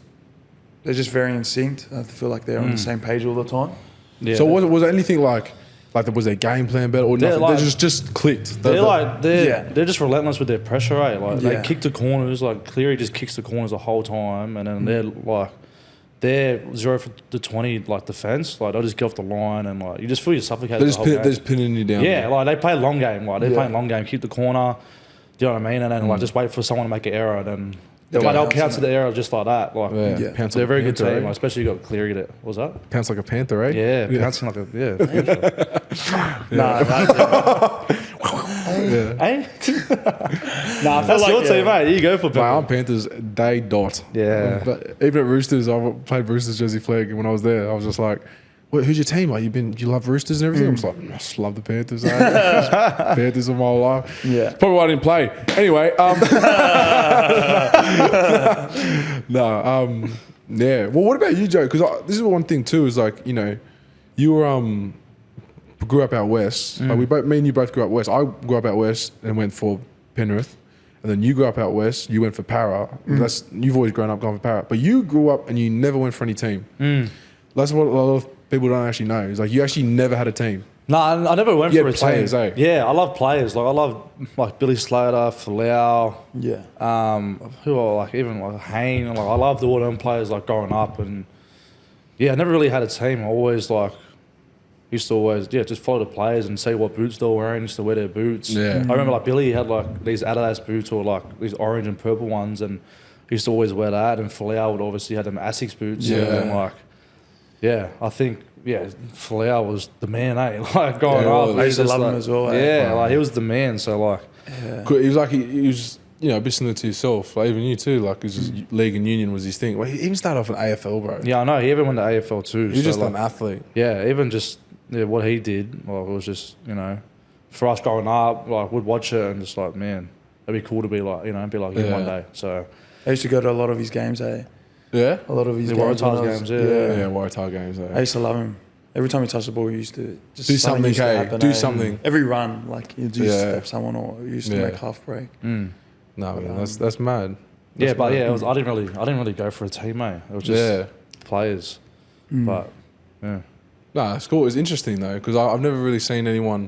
very in sync. I feel like they're on the same page all the time. Yeah. So was there anything like was their game plan better or They're nothing? like- They just clicked. They're just relentless with their pressure, right? Like Yeah. they kick the corners, like Cleary just kicks the corners the whole time, and then they're 0 for the 20 like defense. Like they'll just get off the line and like you just feel you suffocate. they're just pinning you down. Yeah, like they play long game. Like they're Yeah. playing long game, keep the corner. Do you know what I mean? And then like just wait for someone to make an error, then they'll bounce counter on the error just like that. Like Yeah. Yeah. Pounce they're a like very a good panther, team, eh? like, especially you got Cleary. What was that? Pounce like a panther, eh? Yeah, bouncing like a Hey, I that's your team, mate. You go for Mate, I'm Penrith. Panthers, they dot. Yeah. But even at Roosters, I played Roosters jersey flag, and when I was there, I was just like, "Wait, who's your team? Like, you love Roosters and everything?" I was like, "I just love the Panthers. Panthers all my whole life." Yeah. Probably why I didn't play. Anyway, yeah. Well, what about you, Joe? Because this is one thing too. Is like, you know, you were grew up out west. Like me and you both grew up west. I grew up out west and went for Penrith, and then you grew up out west. You went for Para. You've always grown up going for Para, but you grew up and you never went for any team. That's what a lot of people don't actually know. Is like you actually never had a team. No, I never went You for a had players, team. eh? Yeah, I love players. Like I love like Billy Slater, Folau, Yeah. who are like even like Hayne. Like I loved all them players like growing up, and yeah, I never really had a team. I always like used to always just follow the players and see what boots they were wearing. Used to wear their boots. Yeah. I remember like Billy had like these Adidas boots or like these orange and purple ones, and he used to always wear that. And Folau would obviously have them Asics boots. Yeah. And like I think. Yeah, Folau was the man, eh? Like growing Yeah, up, well, he I used to was love like, him as well, eh? Yeah, like he was the man. So like, He was like he was, you know, a bit similar to yourself. Like even you too. Like his league and union was his thing. Well, he even started off in AFL, bro. yeah, I know. He even went to AFL too. He was just like, an athlete. yeah, even just what he did, like it was just for us growing up, like we'd watch it and just like, man, it'd be cool to be like him Yeah. one day. So I used to go to a lot of his games, eh? Yeah. A lot of his The games. when I Waratahs was- games, yeah. Yeah, Waratah games. I used to love him. Every time he touched the ball, he used to just Do something, used to hey, happen, do eh? something. Every run, like he'd just Yeah. step someone or he used to Yeah. make half break. No, man, that's mad. yeah, but yeah, I didn't really go for a team, mate. It was just players. But yeah, No, it's cool. It's interesting though because I've never really seen anyone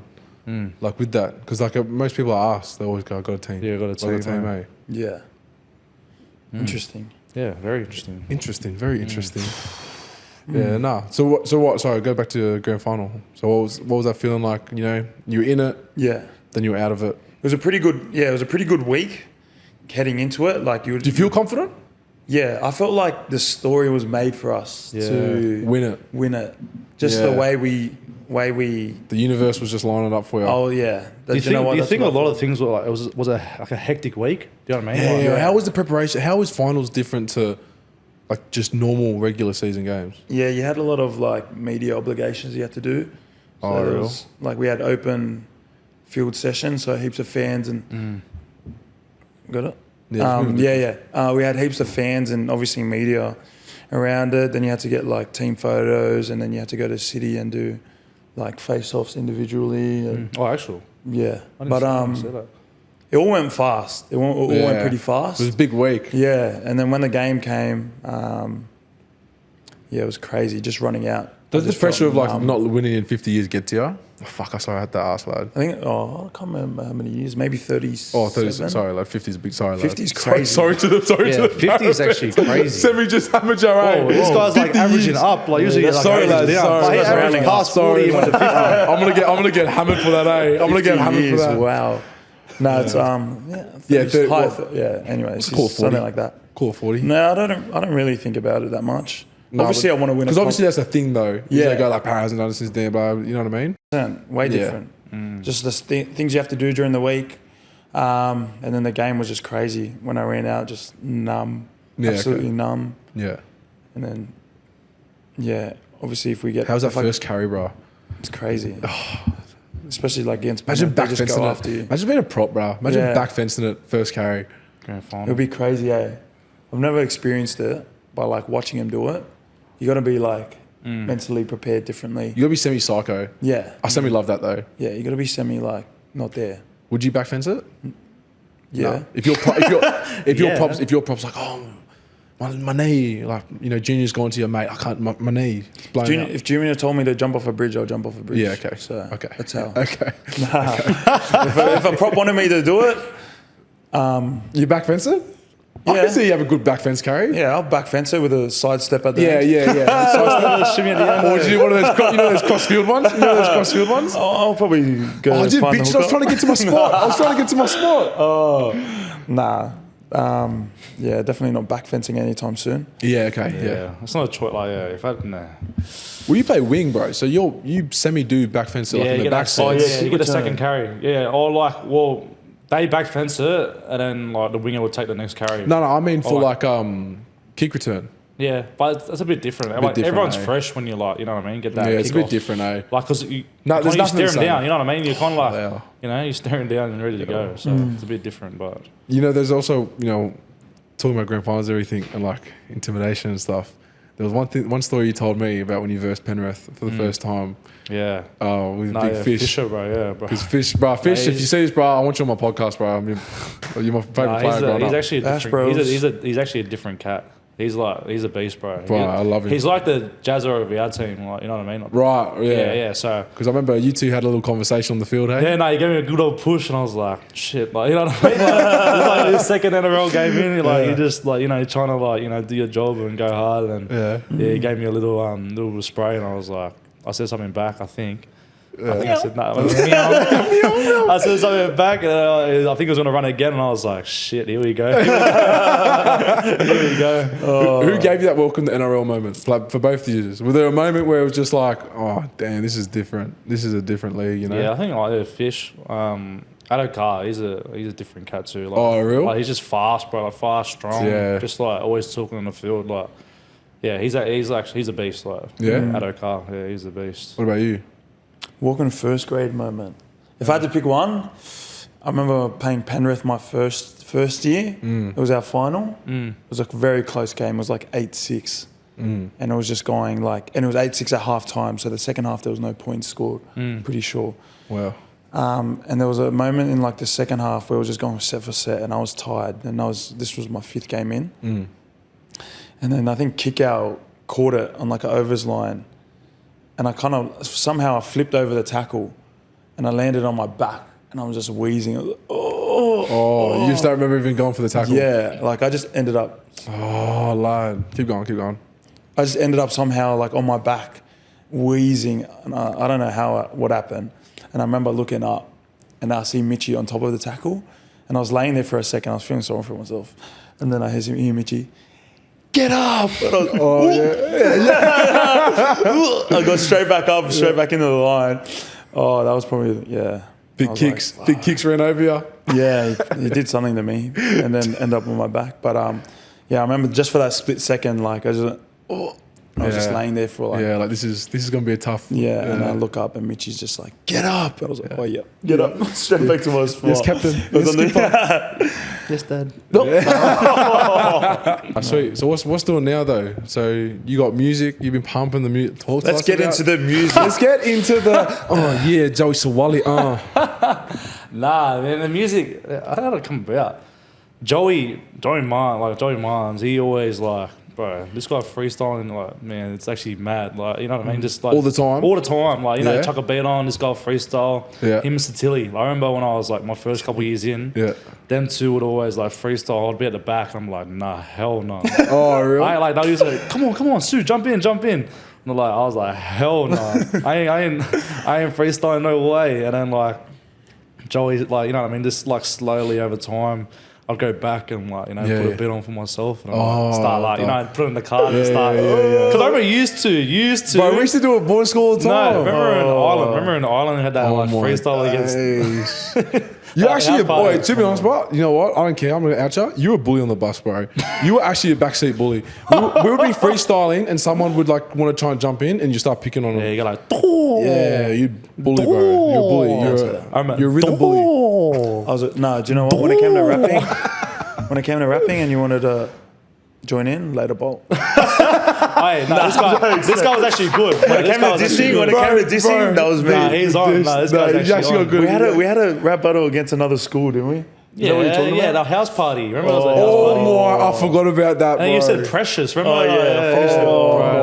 Like with that, because like most people I ask, they always go, "I got a team." Yeah, got a Like team, eh? Yeah. Interesting. Yeah, very interesting. Interesting, very interesting. Yeah, nah. So what? Sorry, go back to the grand final. So what was that feeling like? You know, you were in it, Yeah. then you were out of it. It was a pretty good. Yeah, it was a pretty good week heading into it. Like you. Do you feel confident? Yeah, I felt like the story was made for us to Win it. Just Yeah. the way we. The universe was just lining up for you. Oh yeah. Do you think That's a what I lot thought. of things were like was a hectic week? Do you know what I mean? Yeah, Like, How was the preparation? How was finals different to like just normal regular season games? Yeah, you had a lot of like media obligations you had to do. Oh, there real? was, like we had open field sessions, so heaps of fans and got it. Yeah, We had heaps of fans and obviously media around it. Then you had to get like team photos, and then you had to go to city and do like face-offs individually. And, Oh, actually. Yeah, I didn't but see that. it all went fast. It all went pretty fast. It was a big week. Yeah, and then when the game came, it was crazy, just running out. Does I the just pressure of felt like numb. not winning in 50 years get to you? Oh, fuck, I sorry, I had to ask, lad. I think, I can't remember how many years, maybe 30. Oh, 30, sorry, like 50 is a big, sorry, lad. 50 is crazy. Sorry to the 50 is actually crazy. Semi just hammered your Oh, this guy's like 50 averaging years. up. Like usually, like Sorry, averages lads, down. sorry. But he That's averaged rounding past up. 40, he Sorry, went to 50. I'm gonna get hammered for that, eh? I'm gonna get 50 hammered for years, that. wow. No, it's, Yeah, 30, well, anyway, it's call it just something 40. like that. Call it 40. No, I don't really think about it that much. Obviously, I want to win a because obviously that's a thing, though. Yeah. They go like Paris and done it since then, but you know what I mean? way Yeah. different. Just the things you have to do during the week, and then the game was just crazy. When I ran out, just numb, Yeah, absolutely okay. numb. Yeah. And then, obviously, if we get How was that if I- first carry, bro? It's crazy, especially like against. Imagine Penrith, back they just go fencing after you. it. Imagine being a prop, bro. Imagine Yeah. back fencing it first carry. Grand It final. would be crazy, eh? I've never experienced it, but like watching him do it, you got to be like mentally prepared differently. You gotta be semi-psycho. Yeah, I semi-love that, though. yeah, you got to be semi like not there. Would you back fence it? Yeah, No. If your Yeah. props like, oh, my knee, like, you know, Junior's gone to your mate, I can't, my knee blown Junior, out. if Junior told me to jump off a bridge, I'll jump off a bridge. Yeah, okay. So Okay. that's how. Okay. If a prop wanted me to do it, You back fence it? I Yeah. can see you have a good back fence carry. yeah, I'll back fence it with a side step at the Yeah, end. yeah. So Shimmy at the end. or would you do one of those, those crossfield ones? You know those crossfield ones? I'll probably go Oh, dude, find the bitch, I was hookup. trying to get to my spot. Nah. Yeah, definitely not back fencing anytime soon. Yeah, okay, yeah. Yeah, it's not a choice. Like, if I Well, you play wing, bro, so you semi-do back fence it like yeah, in you the get back that side. side. Yeah, you get a Super second carry. Yeah, or like, well, they back fence it, and then like the winger would take the next carry. No, I mean for Oh, like kick return. Yeah, but it's a bit different. bit Like different, everyone's eh? fresh when you like, you know what I mean. Get that. Yeah, it's a kick bit off. different, eh? Like, because you, No, there's you nothing the stare him same. down. You know what I mean. You're kind of like, Yeah. you know, you're staring down and ready to go. So it's a bit different, but You know, there's also, you know, talking about grand finals, everything, and like intimidation and stuff. There was one story you told me about when you versed Penrith for the first time. yeah. With No, Big yeah, Fish. Fisher, bro. Yeah, bro. Because Fish, bro, Fish. If you he's- see this, bro, I want you on my podcast, bro. I mean, you're my favorite Nah, player growing he's up. actually a Ash different, Bros. he's actually a different cat. He's a beast, bro. Bro, I love him. He's like the Jazzer of our team, like, you know what I mean? Like, Right, yeah, yeah. yeah. So Because I remember you two had a little conversation on the field, hey? yeah, no, he gave me a good old push, and I was like, shit, like, you know what I mean? Like your second NRL game in, you're like, you just like, you know, you're trying to like, you know, do your job and go hard, and Yeah. he gave me a little spray, and I was like, I said something back, I think. I think I said no. I said something back, and I think I was going to run again, and I was like, shit, here we go. Here we go. Who gave you that welcome to NRL moment? Like for both of you? Was there a moment where it was just like, oh, damn, this is different. This is a different league, you know? Yeah, I think like Fish. Adokar, he's a different cat too. Like, Oh, real? Like, he's just fast, bro. Like fast, strong. Yeah. Just like always talking on the field. Like, yeah, he's a beast. Like, Yeah? Adokar, yeah, he's a beast. What about you? Walking first grade moment. If I had to pick one, I remember playing Penrith my first year. It was our final. It was like a very close game. It was like 8-6. And it was just going like, and it was 8-6 at half time. So the second half, there was no points scored, pretty sure. Well, And there was a moment in like the second half where it was just going set for set, and I was tired. And this was my fifth game in. And then I think Kickout caught it on like an overs line. And I kind of, somehow I flipped over the tackle and I landed on my back, and I was just wheezing. I was like, Oh, you just don't remember even going for the tackle? yeah, like I just ended up. Oh, lad. Keep going. I just ended up somehow like on my back, wheezing, and I don't know what happened. And I remember looking up, and I see Mitchie on top of the tackle, and I was laying there for a second. I was feeling sorry for myself, and then I hear Mitchie, get up! And I was, I got straight back up, straight back into the line. Oh, that was probably Big kicks ran over you. Yeah, he did something to me, and then end up on my back. But I remember just for that split second, like I was just laying there for like this is gonna be a tough. and I look up and Mitchie's just like, get up. And I was like, oh yeah, get up, straight back to my spot. Yes, captain. Yes, Dad. Sweet. So what's doing now though? So you got music. You've been pumping the music. Let's get into the music. Let's get into the. Oh yeah, Joey Suaalii. Nah, man, the music, I don't know how to come about. Joey Mines, he always like, bro, this guy freestyling, like, man, it's actually mad. Like, you know what I mean? Just like All the time? All the time. Like, you know, chuck a beat on, this guy freestyle. Yeah. Him and Satilli. Like, I remember when I was like my first couple years in, them two would always like freestyle. I'd be at the back and I'm like, nah, hell no. Oh really? They used to like, come on, Sue, jump in. And I was like, hell no. I ain't freestyling, no way. And then like, Joey, like, you know what I mean? Just like slowly over time, I'd go back and like, you know, put a bit on for myself and start like, you know, put it in the car and start. Because I remember used to. Bro, we used to do it boys' school all the time. No, remember in Ireland had that like freestyle against. You actually a boy. To be honest, bro, you know what? I don't care. I'm gonna out you. You were a bully on the bus, bro. You were actually a backseat bully. We would be freestyling, and someone would like want to try and jump in, and you start picking on them. Yeah, you go like. Yeah, you bully, bro. You're a bully. You're a rhythm bully. Do you know what? When it came to rapping, and you wanted to join in, later bolt. Hey, no, this guy was actually good. When it came to dissing, that was me. Nah, he's on. This guy's actually on. good. We had a rap battle against another school, didn't we? Is that what you're talking about? The house party. Remember that was the house party? I forgot about that, bro. And you said Precious. Remember? Oh, yeah.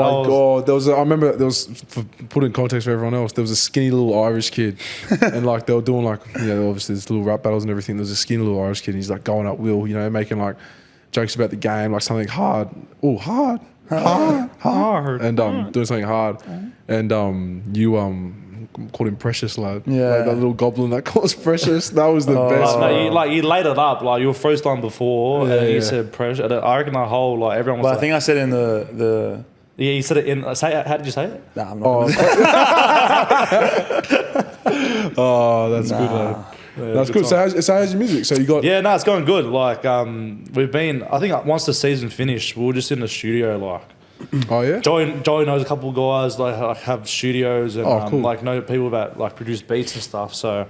My God, I remember there was, for put in context for everyone else, there was a skinny little Irish kid, and like they were doing like, you know, obviously there's little rap battles and everything. There was a skinny little Irish kid, and he's like going up Will, you know, making like jokes about the game, like something hard, and doing something hard, and you called him Precious, lad. Yeah, like that little goblin that calls Precious. That was the best. You laid it up like you were first time before, and you said Precious. I reckon the whole like everyone was. But like, I think I said in the. Yeah, you said it in. How did you say it? Nah, I'm not. That's good, lad. Yeah, that's good. So how's your music? So you got it's going good. Like we've been. I think once the season finished, we were just in the studio. Like, oh yeah. Joey knows a couple of guys like have studios and cool. like know people that like produce beats and stuff. So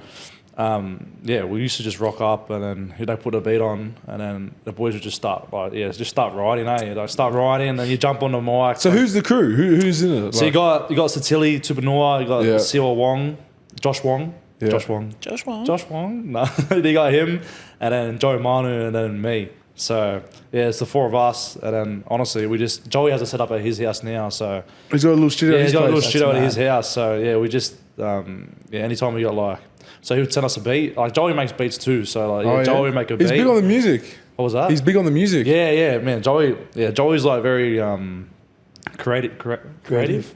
we used to just rock up and then they put a beat on and then the boys would just start start writing. Like start writing and then you jump on the mic. So who's the crew? Who's in it? So you got Satilli, Tupanua, you got Siwa Wong, Josh Wong. Yeah. Josh Wong. No, they got him, and then Joe Manu, and then me. So it's the four of us, and then honestly, Joey has a setup at his house now. So he's got a little studio. He's got a little studio at his house. So we just anytime we got like, so he would send us a beat. Like Joey makes beats too. So like Joey would make a beat. He's big on the music. What was that? He's big on the music. Yeah, man. Joey's like very creative.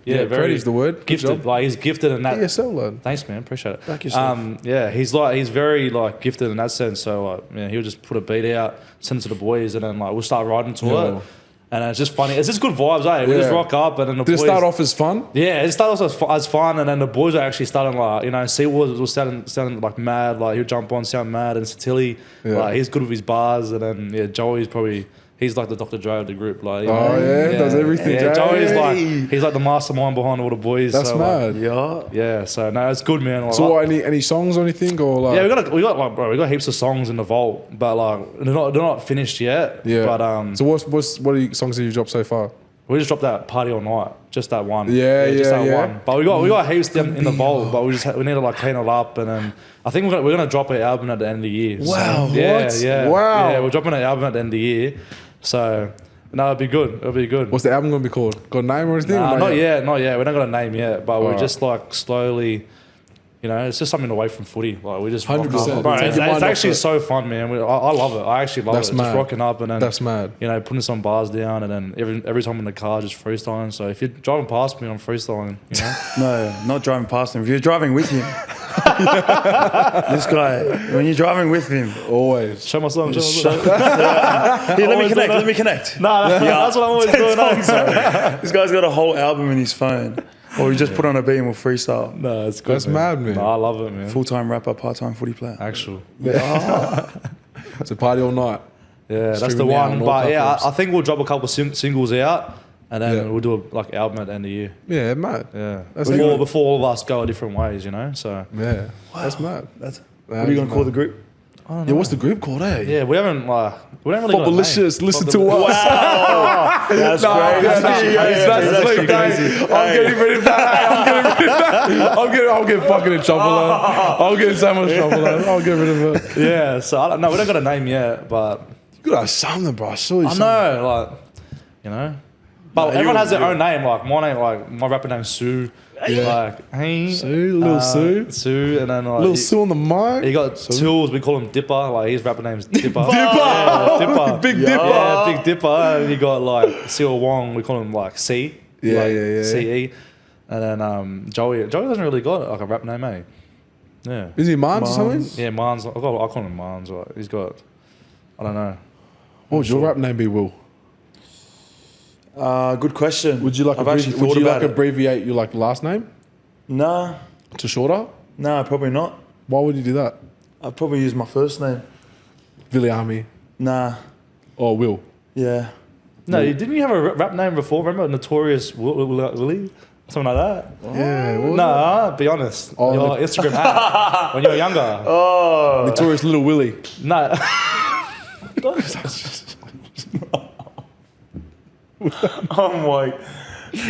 Yeah, very creative's the word. Gifted. Like he's gifted in that. ESL, lad. Thanks, man. Appreciate it. Thank you, sir. He's very like gifted in that sense. So like, he'll just put a beat out, send it to the boys, and then like we'll start writing to it. And it's just funny. It's just good vibes, eh? We just rock up, and then the boys. Did it start off as fun? Yeah, it started off as fun, and then the boys are actually starting like, Seaward was sounding like mad. Like he'll jump on, sound mad, and Satilli, like he's good with his bars, and then Joey's probably. He's like the Dr. Dre of the group, like does everything. Yeah, Joey's he's like the mastermind behind all the boys. That's so, mad. So no, it's good, man. So what, any songs or anything or like? Yeah, we got heaps of songs in the vault, but like they're not finished yet. Yeah. But so what songs have you dropped so far? We just dropped that Party All Night, just that one. One. But we got heaps in the vault, but we need to like clean it up, and then I think we're gonna drop an album at the end of the year. Wow. So, yeah, we're dropping an album at the end of the year. So, no, it'll be good. What's the album going to be called? Got a name or anything? Not yet. We don't got a name yet, but we're just like slowly, You know, it's just something away from footy. Like we just 100%. Bro, Take it's your mind off actually it. so fun, man. I love it. I actually love That's it. mad. Just rocking up and then That's mad. you know, putting some bars down, and then every time in the car, just freestyling. So if you're driving past me, I'm freestyling. You know, No, not driving past him. If you're driving with him, this guy, when you're driving with him, Always. show my song. Show my song. Here, let me Always connect. do Let me connect. Nah, that's what I'm always doing. This guy's got a whole album in his phone, or he just put on a beat and will freestyle. No, it's good. That's mad, man. Nah, I love it, man. Full-time rapper, part-time footy player. Actual. It's a party all night. Yeah, that's the Streaming out one. on all But yeah, platforms. I think we'll drop a couple singles out, and then Yeah. we'll do a album at the end of the year. Yeah, mad. Yeah, That's before all of us go our different ways, you know. So Yeah, that's mad. What are you gonna call the group? Yeah, what's the group called, eh? yeah, we don't really got a name. Footballicious, listen to us. Wow, that's great. That's crazy. I'm getting rid of that. I'll get fucking in trouble. I'll get in so much trouble. I'll get rid of it. Yeah, so I don't know. We don't got a name yet, but You gotta have something, bro. Surely I something. know, like, you know. But everyone has their own name. Like my name, like my rapper name's Sue. Yeah. Like hey, Sue, little Sue. Sue, and then like Little Sue on the mic. he got Tools. We call him Dipper. Like his rapper name's Dipper. Dipper. Yeah, Dipper. Big Yeah, Dipper. Yeah, Big Dipper. And he got like Seal Wong. We call him like C. Yeah, like, yeah. CE. And then Joey doesn't really got like a rap name, eh? Yeah. Is he Mans or something? Yeah, Mans. I call him Mans. Like, he's got, I don't know. What would your rap name be, Will? Good question. Would you like I've actually would thought you about like it. abbreviate your like last name Nah, to shorter? probably not. Why would you do that? I'd probably use my first name. Viliami Nah, or Will? yeah. No, didn't you have a rap name before? Remember Notorious Willie? Something like that? Yeah. What was Nah, be honest. Oh, Your Instagram ad when you were younger. Oh, Notorious Little Willie. No. I'm like,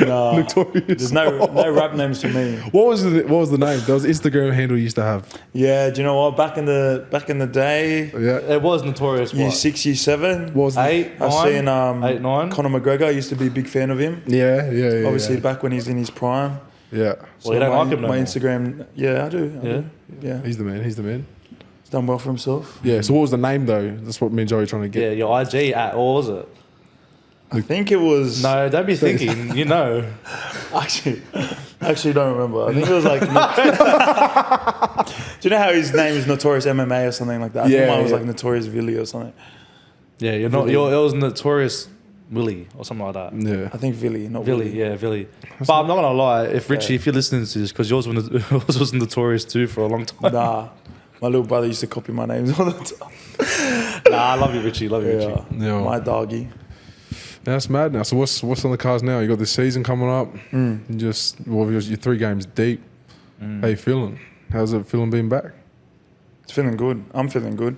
nah. Notorious. There's no rap names to me. What was the name? There was an Instagram handle you used to have. Yeah, do you know what? Back in the day, Yeah. It was Notorious. year What? 6, year 7, What was the, 8, I was 9? seeing 8, 9? Conor McGregor. I used to be a big fan of him. Yeah. Obviously, yeah. back when he's in his prime. Yeah. Well, you don't my, like him no my more. Instagram, yeah, I do. I Yeah? do. Yeah, He's the man. He's done well for himself. Yeah. So what was the name though? That's what me and Joey are trying to Yeah, get. your IG at, what was it? I think it was. No, don't be thinking, you know. Actually don't remember. I think it was like. Do you know how his name is Notorious MMA or something like that? I think mine was like Notorious Villy or something. Yeah, it was Notorious Willie or something like that. Yeah. I think Villy, not Villy, Willy. yeah, Villy. But I'm not gonna lie, if Richie, if you're listening to this, because yours was notorious too for a long time. Nah, my little brother used to copy my names all the time. Nah, I love you, Richie. Love you, Richie. Yeah. My doggy. That's mad now. So what's on the cards now? You got this season coming up. You you're 3 games deep. How you feeling? How's it feeling being back? It's feeling good. I'm feeling good.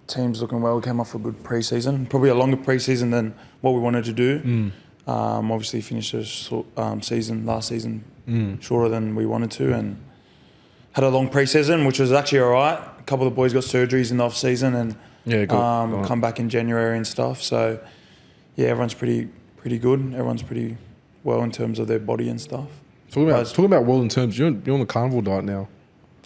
Team's looking well. We came off a good pre-season. Probably a longer pre-season than what we wanted to do. Obviously finished the last season shorter than we wanted to, and had a long pre-season, which was actually all right. A couple of the boys got surgeries in the off-season and come back in January and stuff. So, yeah, everyone's pretty good. Everyone's pretty well in terms of their body and stuff. Talking about well in terms, you're on the carnivore diet now.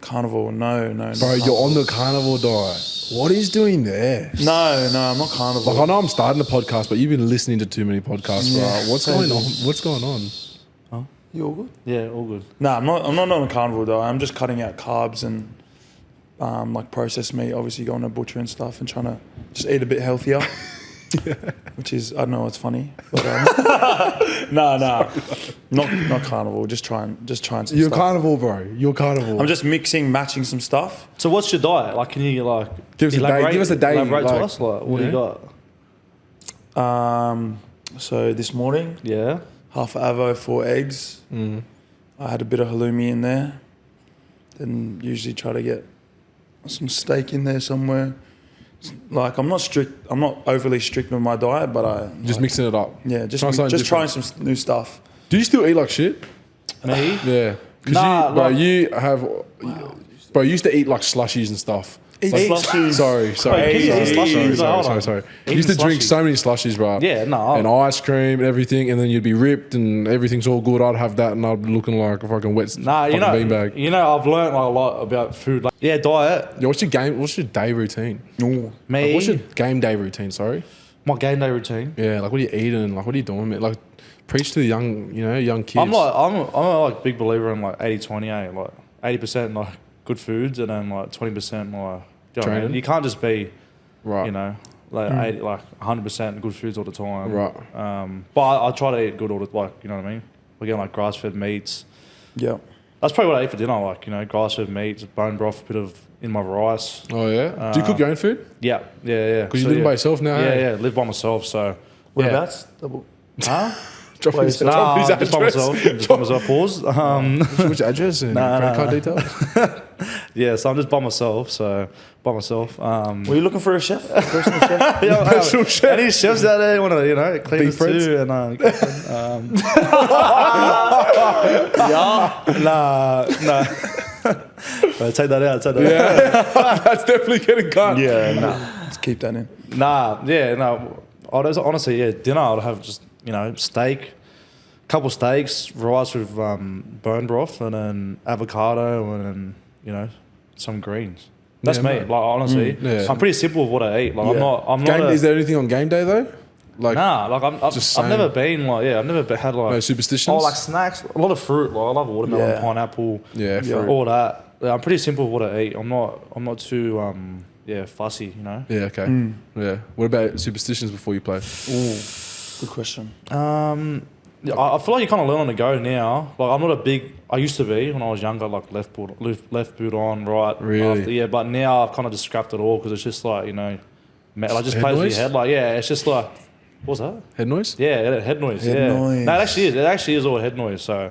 Carnivore, no. Bro, you're on the carnivore diet. What is doing there? No, I'm not carnivore. Like, I know I'm starting the podcast, but you've been listening to too many podcasts, Yeah. bro. What's going on? What's going on? You all good? Yeah, all good. No, I'm not on a carnivore diet. I'm just cutting out carbs and like processed meat. Obviously, going to butcher and stuff and trying to just eat a bit healthier. Which is, I don't know, it's funny. But, no, not carnivore. Just trying some You're stuff. carnivore, bro. You're carnivore. I'm just matching some stuff. So what's your diet? Like, can you Give us a day- give us a day, Elaborate to like, us. Like, what do you got? So this morning, Yeah. half avo, 4 eggs. I had a bit of halloumi in there. Then usually try to get some steak in there somewhere. Like, I'm not overly strict with my diet, but just mixing it up. yeah, just something trying different. some new stuff. Do you still eat like shit? Me? Yeah. Nah, you used to eat like slushies and stuff. Slushies. Sorry. Wait, can you eat slushies? Sorry. You Eating used to drink slushies. so many slushies, bro. Yeah, no. And ice cream and everything, and then you'd be ripped and everything's all good. I'd have that and I'd be looking like a fucking wet Nah, fucking beanbag. I've learned like a lot about food. Like, yeah, diet. Yo, what's your day routine? Ooh. Me, What's your game day routine, sorry? my game day routine. Yeah, like what are you eating? Like what are you doing, man? Like preach to the young kids. I'm a big believer in like 80-20, like 80% like good foods and then like 20% like, you know what I Training? mean? You can't just be, right. you know, like 100% good foods all the time. Right. But I try to eat good all the, like, you know what I mean? We're getting like grass-fed meats. Yeah. That's probably what I eat for dinner, like, you know, grass-fed meats, bone broth, a bit of in my rice. Oh yeah. Do you cook your own food? Yeah. Because you live by yourself now. Yeah, eh? yeah, live by myself, so. Whereabouts? Double. Huh? Drop his Nah, his just by address. myself. Just by myself. Pause. Which address and credit card details? Yeah, so I'm just by myself. So by myself. Were you looking for a chef? A personal chef? Yeah, Personal chef. Any chefs out there want to, clean Be the friends? too? And nah. Take that out. Yeah, that's definitely getting cut. Yeah, nah. Let's keep that in. I'd honestly, dinner I'd have just, steak, couple steaks, rice with bone broth, and then avocado, and then, some greens. That's Yeah, me. mate. Like, honestly, yeah. I'm pretty simple with what I eat. Like, Yeah. I'm not. Is there anything on game day though? Like I've never been like, I've never had like no superstitions. Oh, like snacks, a lot of fruit. Like I love watermelon, Yeah. pineapple, yeah, fruit. all that. Yeah, I'm pretty simple with what I eat. I'm not too fussy. Yeah, okay. Yeah. What about superstitions before you play? Ooh, good question. Yeah, I feel like you kind of learn on the go now. Like I'm not a big. I used to be when I was younger, like left boot on, right. Really? After, but now I've kind of just scrapped it all because it's just like like just Head plays with noise? your head. Like it's just like what's that? Head noise? Yeah, head noise. Head yeah, noise. no, it actually is. It actually is all head noise. So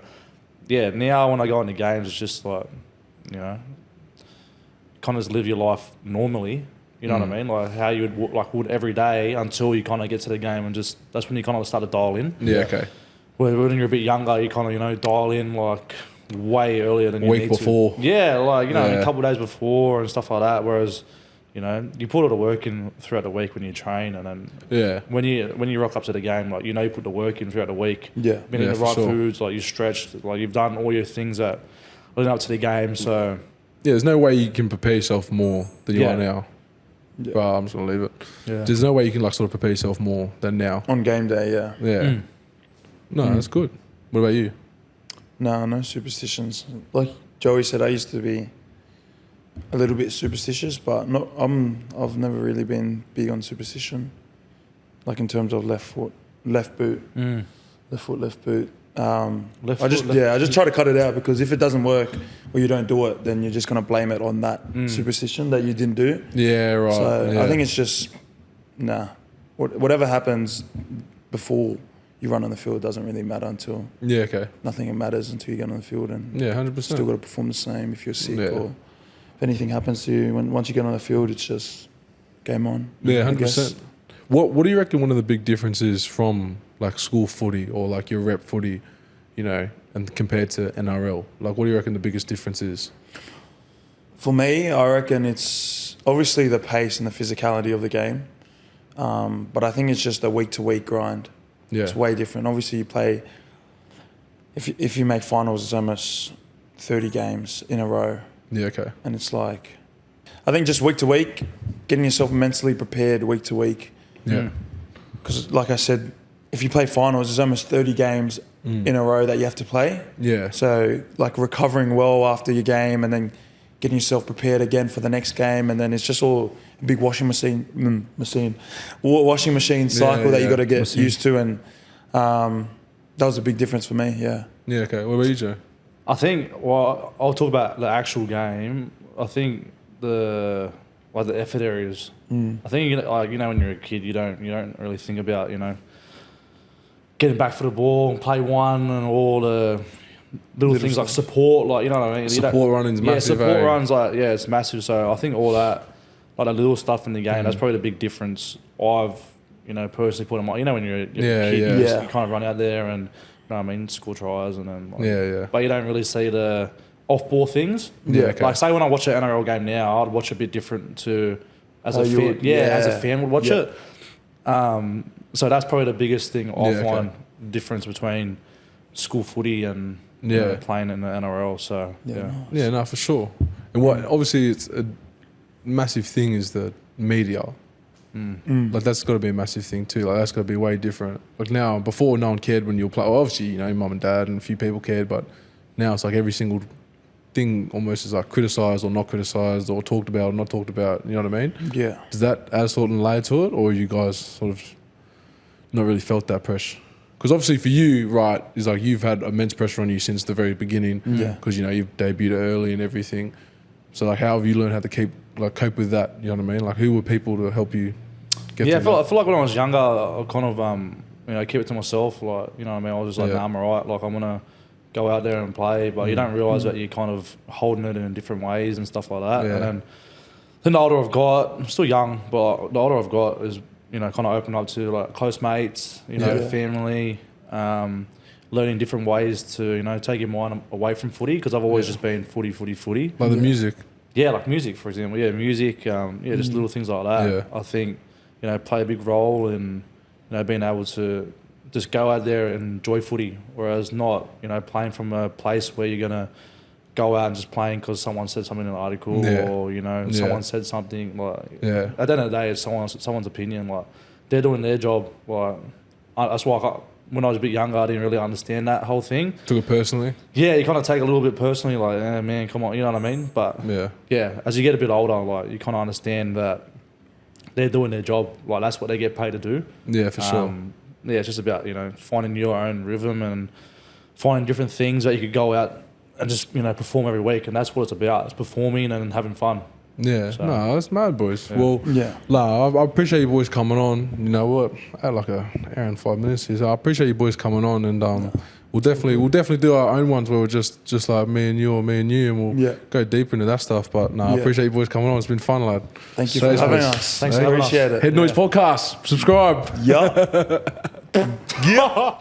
yeah, now when I go into games, it's just like kind of just live your life normally. You know what I mean? Like how you would every day until you kind of get to the game, and just that's when you kind of start to dial in. Yeah, okay. When you're a bit younger, you kind of dial in like way earlier than you Week need before. to. Yeah, like Yeah. a couple of days before and stuff like that. Whereas you put all the work in throughout the week when you train, and then Yeah. when you rock up to the game, like you put the work in throughout the week. Yeah. Been Yeah, in the for right sure. foods, like you stretched, like you've done all your things that leading up to the game. So Yeah, there's no way you can prepare yourself more than you Yeah. are now. Yeah. Well, I'm just gonna leave it. yeah, There's no way you can sort of prepare yourself more than now. On game day, yeah. Yeah. No, that's good. What about you? No superstitions. Like Joey said, I used to be a little bit superstitious, but I've never really been big on superstition. Like in terms of left foot, left boot, left boot. I just try to cut it out, because if it doesn't work or you don't do it, then you're just gonna blame it on that superstition that you didn't do. Yeah, right. So yeah. I think it's just whatever happens before you run on the field doesn't really matter until Yeah, okay. nothing matters until you get on the field, and Yeah, 100%. still got to perform the same if you're sick Yeah. or if anything happens to you. Once you get on the field, it's just game on. Yeah, I guess. 100%. What do you reckon one of the big differences from like school footy or like your rep footy, and compared to NRL? Like, what do you reckon the biggest difference is? For me, I reckon it's obviously the pace and the physicality of the game, but I think it's just a week-to-week grind. Yeah. It's way different. Obviously, you play. If you make finals, it's almost 30 games in a row, Yeah, okay. and it's like, I think just week to week, getting yourself mentally prepared week to week. Yeah. Because, like I said, if you play finals, there's almost 30 games in a row that you have to play. Yeah. So, like recovering well after your game, and then getting yourself prepared again for the next game, and then it's just all a big washing machine cycle that you got to get used to, and that was a big difference for me. Yeah. Yeah, okay. What about you, Joe? I think. Well, I'll talk about the actual game. I think the effort areas. I think when you're a kid, you don't really think about getting back for the ball and play one and all the little things like support, like what I mean. Support running's massive. Yeah, support eh? runs it's massive. So I think all that, like the little stuff in the game, that's probably the big difference I've personally put in my. When you're a kid, you kind of run out there and score tries and then Yeah. But you don't really see the off-ball things. Yeah, okay. Like say when I watch an NRL game now, I'd watch a bit different to as a you fan. would- As a fan would watch Yeah. it. So that's probably the biggest thing Yeah, offline okay. difference between school footy and Yeah. playing in the NRL. So yeah. Yeah, no, for sure. And what obviously it's a massive thing is the media. Like that's got to be a massive thing too. Like that's got to be way different. Like now, before no one cared when you were playing. Well, obviously, you know, your mum and dad and a few people cared, but now it's like every single thing almost is like criticised or not criticised or talked about or not talked about. You know what I mean? Yeah. Does that add sort of layer to it, or you guys sort of not really felt that pressure? Because obviously for you, right, is like you've had immense pressure on you since the very beginning. Yeah. Because you know you've debuted early and everything. So like, how have you learned how to cope with that? You know what I mean? Like, who were people to help you get Yeah, I through feel, that? I feel like when I was younger, I kind of, keep it to myself. Like, you know what I mean? I was just like, Yeah. nah, I'm all right. Like, I'm going to go out there and play. But you don't realise that you're kind of holding it in different ways and stuff like that. Yeah. And then the older I've got, I'm still young, but the older I've got is, you know, kind of opened up to like close mates, you know, Yeah. family, learning different ways to, you know, take your mind away from footy because I've always just been footy. Like the music. Yeah, like music, for example. Yeah, music. Just little things like that. Yeah. I think, you know, play a big role in, you know, being able to just go out there and enjoy footy, whereas not, you know, playing from a place where you're gonna go out and just playing because someone said something in an article Yeah. or you know Yeah. someone said something. Like Yeah. at the end of the day, it's someone's opinion. Like they're doing their job. Like that's why when I was a bit younger, I didn't really understand that whole thing. Took it personally. Yeah, you kind of take it a little bit personally, like, man, come on, you know what I mean? But Yeah. as you get a bit older, like you kind of understand that they're doing their job, like that's what they get paid to do. Yeah, for sure. Yeah, it's just about, you know, finding your own rhythm and finding different things that you could go out and just, you know, perform every week, and that's what it's about. It's performing and having fun. Yeah, So- no, that's mad, boys. Yeah. Well, Yeah. I appreciate you boys coming on. You know what? I had like a hour and 5 minutes here, so I appreciate you boys coming on, and we'll definitely do our own ones where we're just like me and you, and we'll go deep into that stuff. But no, I Yeah. appreciate you boys coming on. It's been fun, lad. Thank you Says, for having boys. us. Thanks for having us. Appreciate it. HeadNoise Podcast. Subscribe. Yup. Yeah.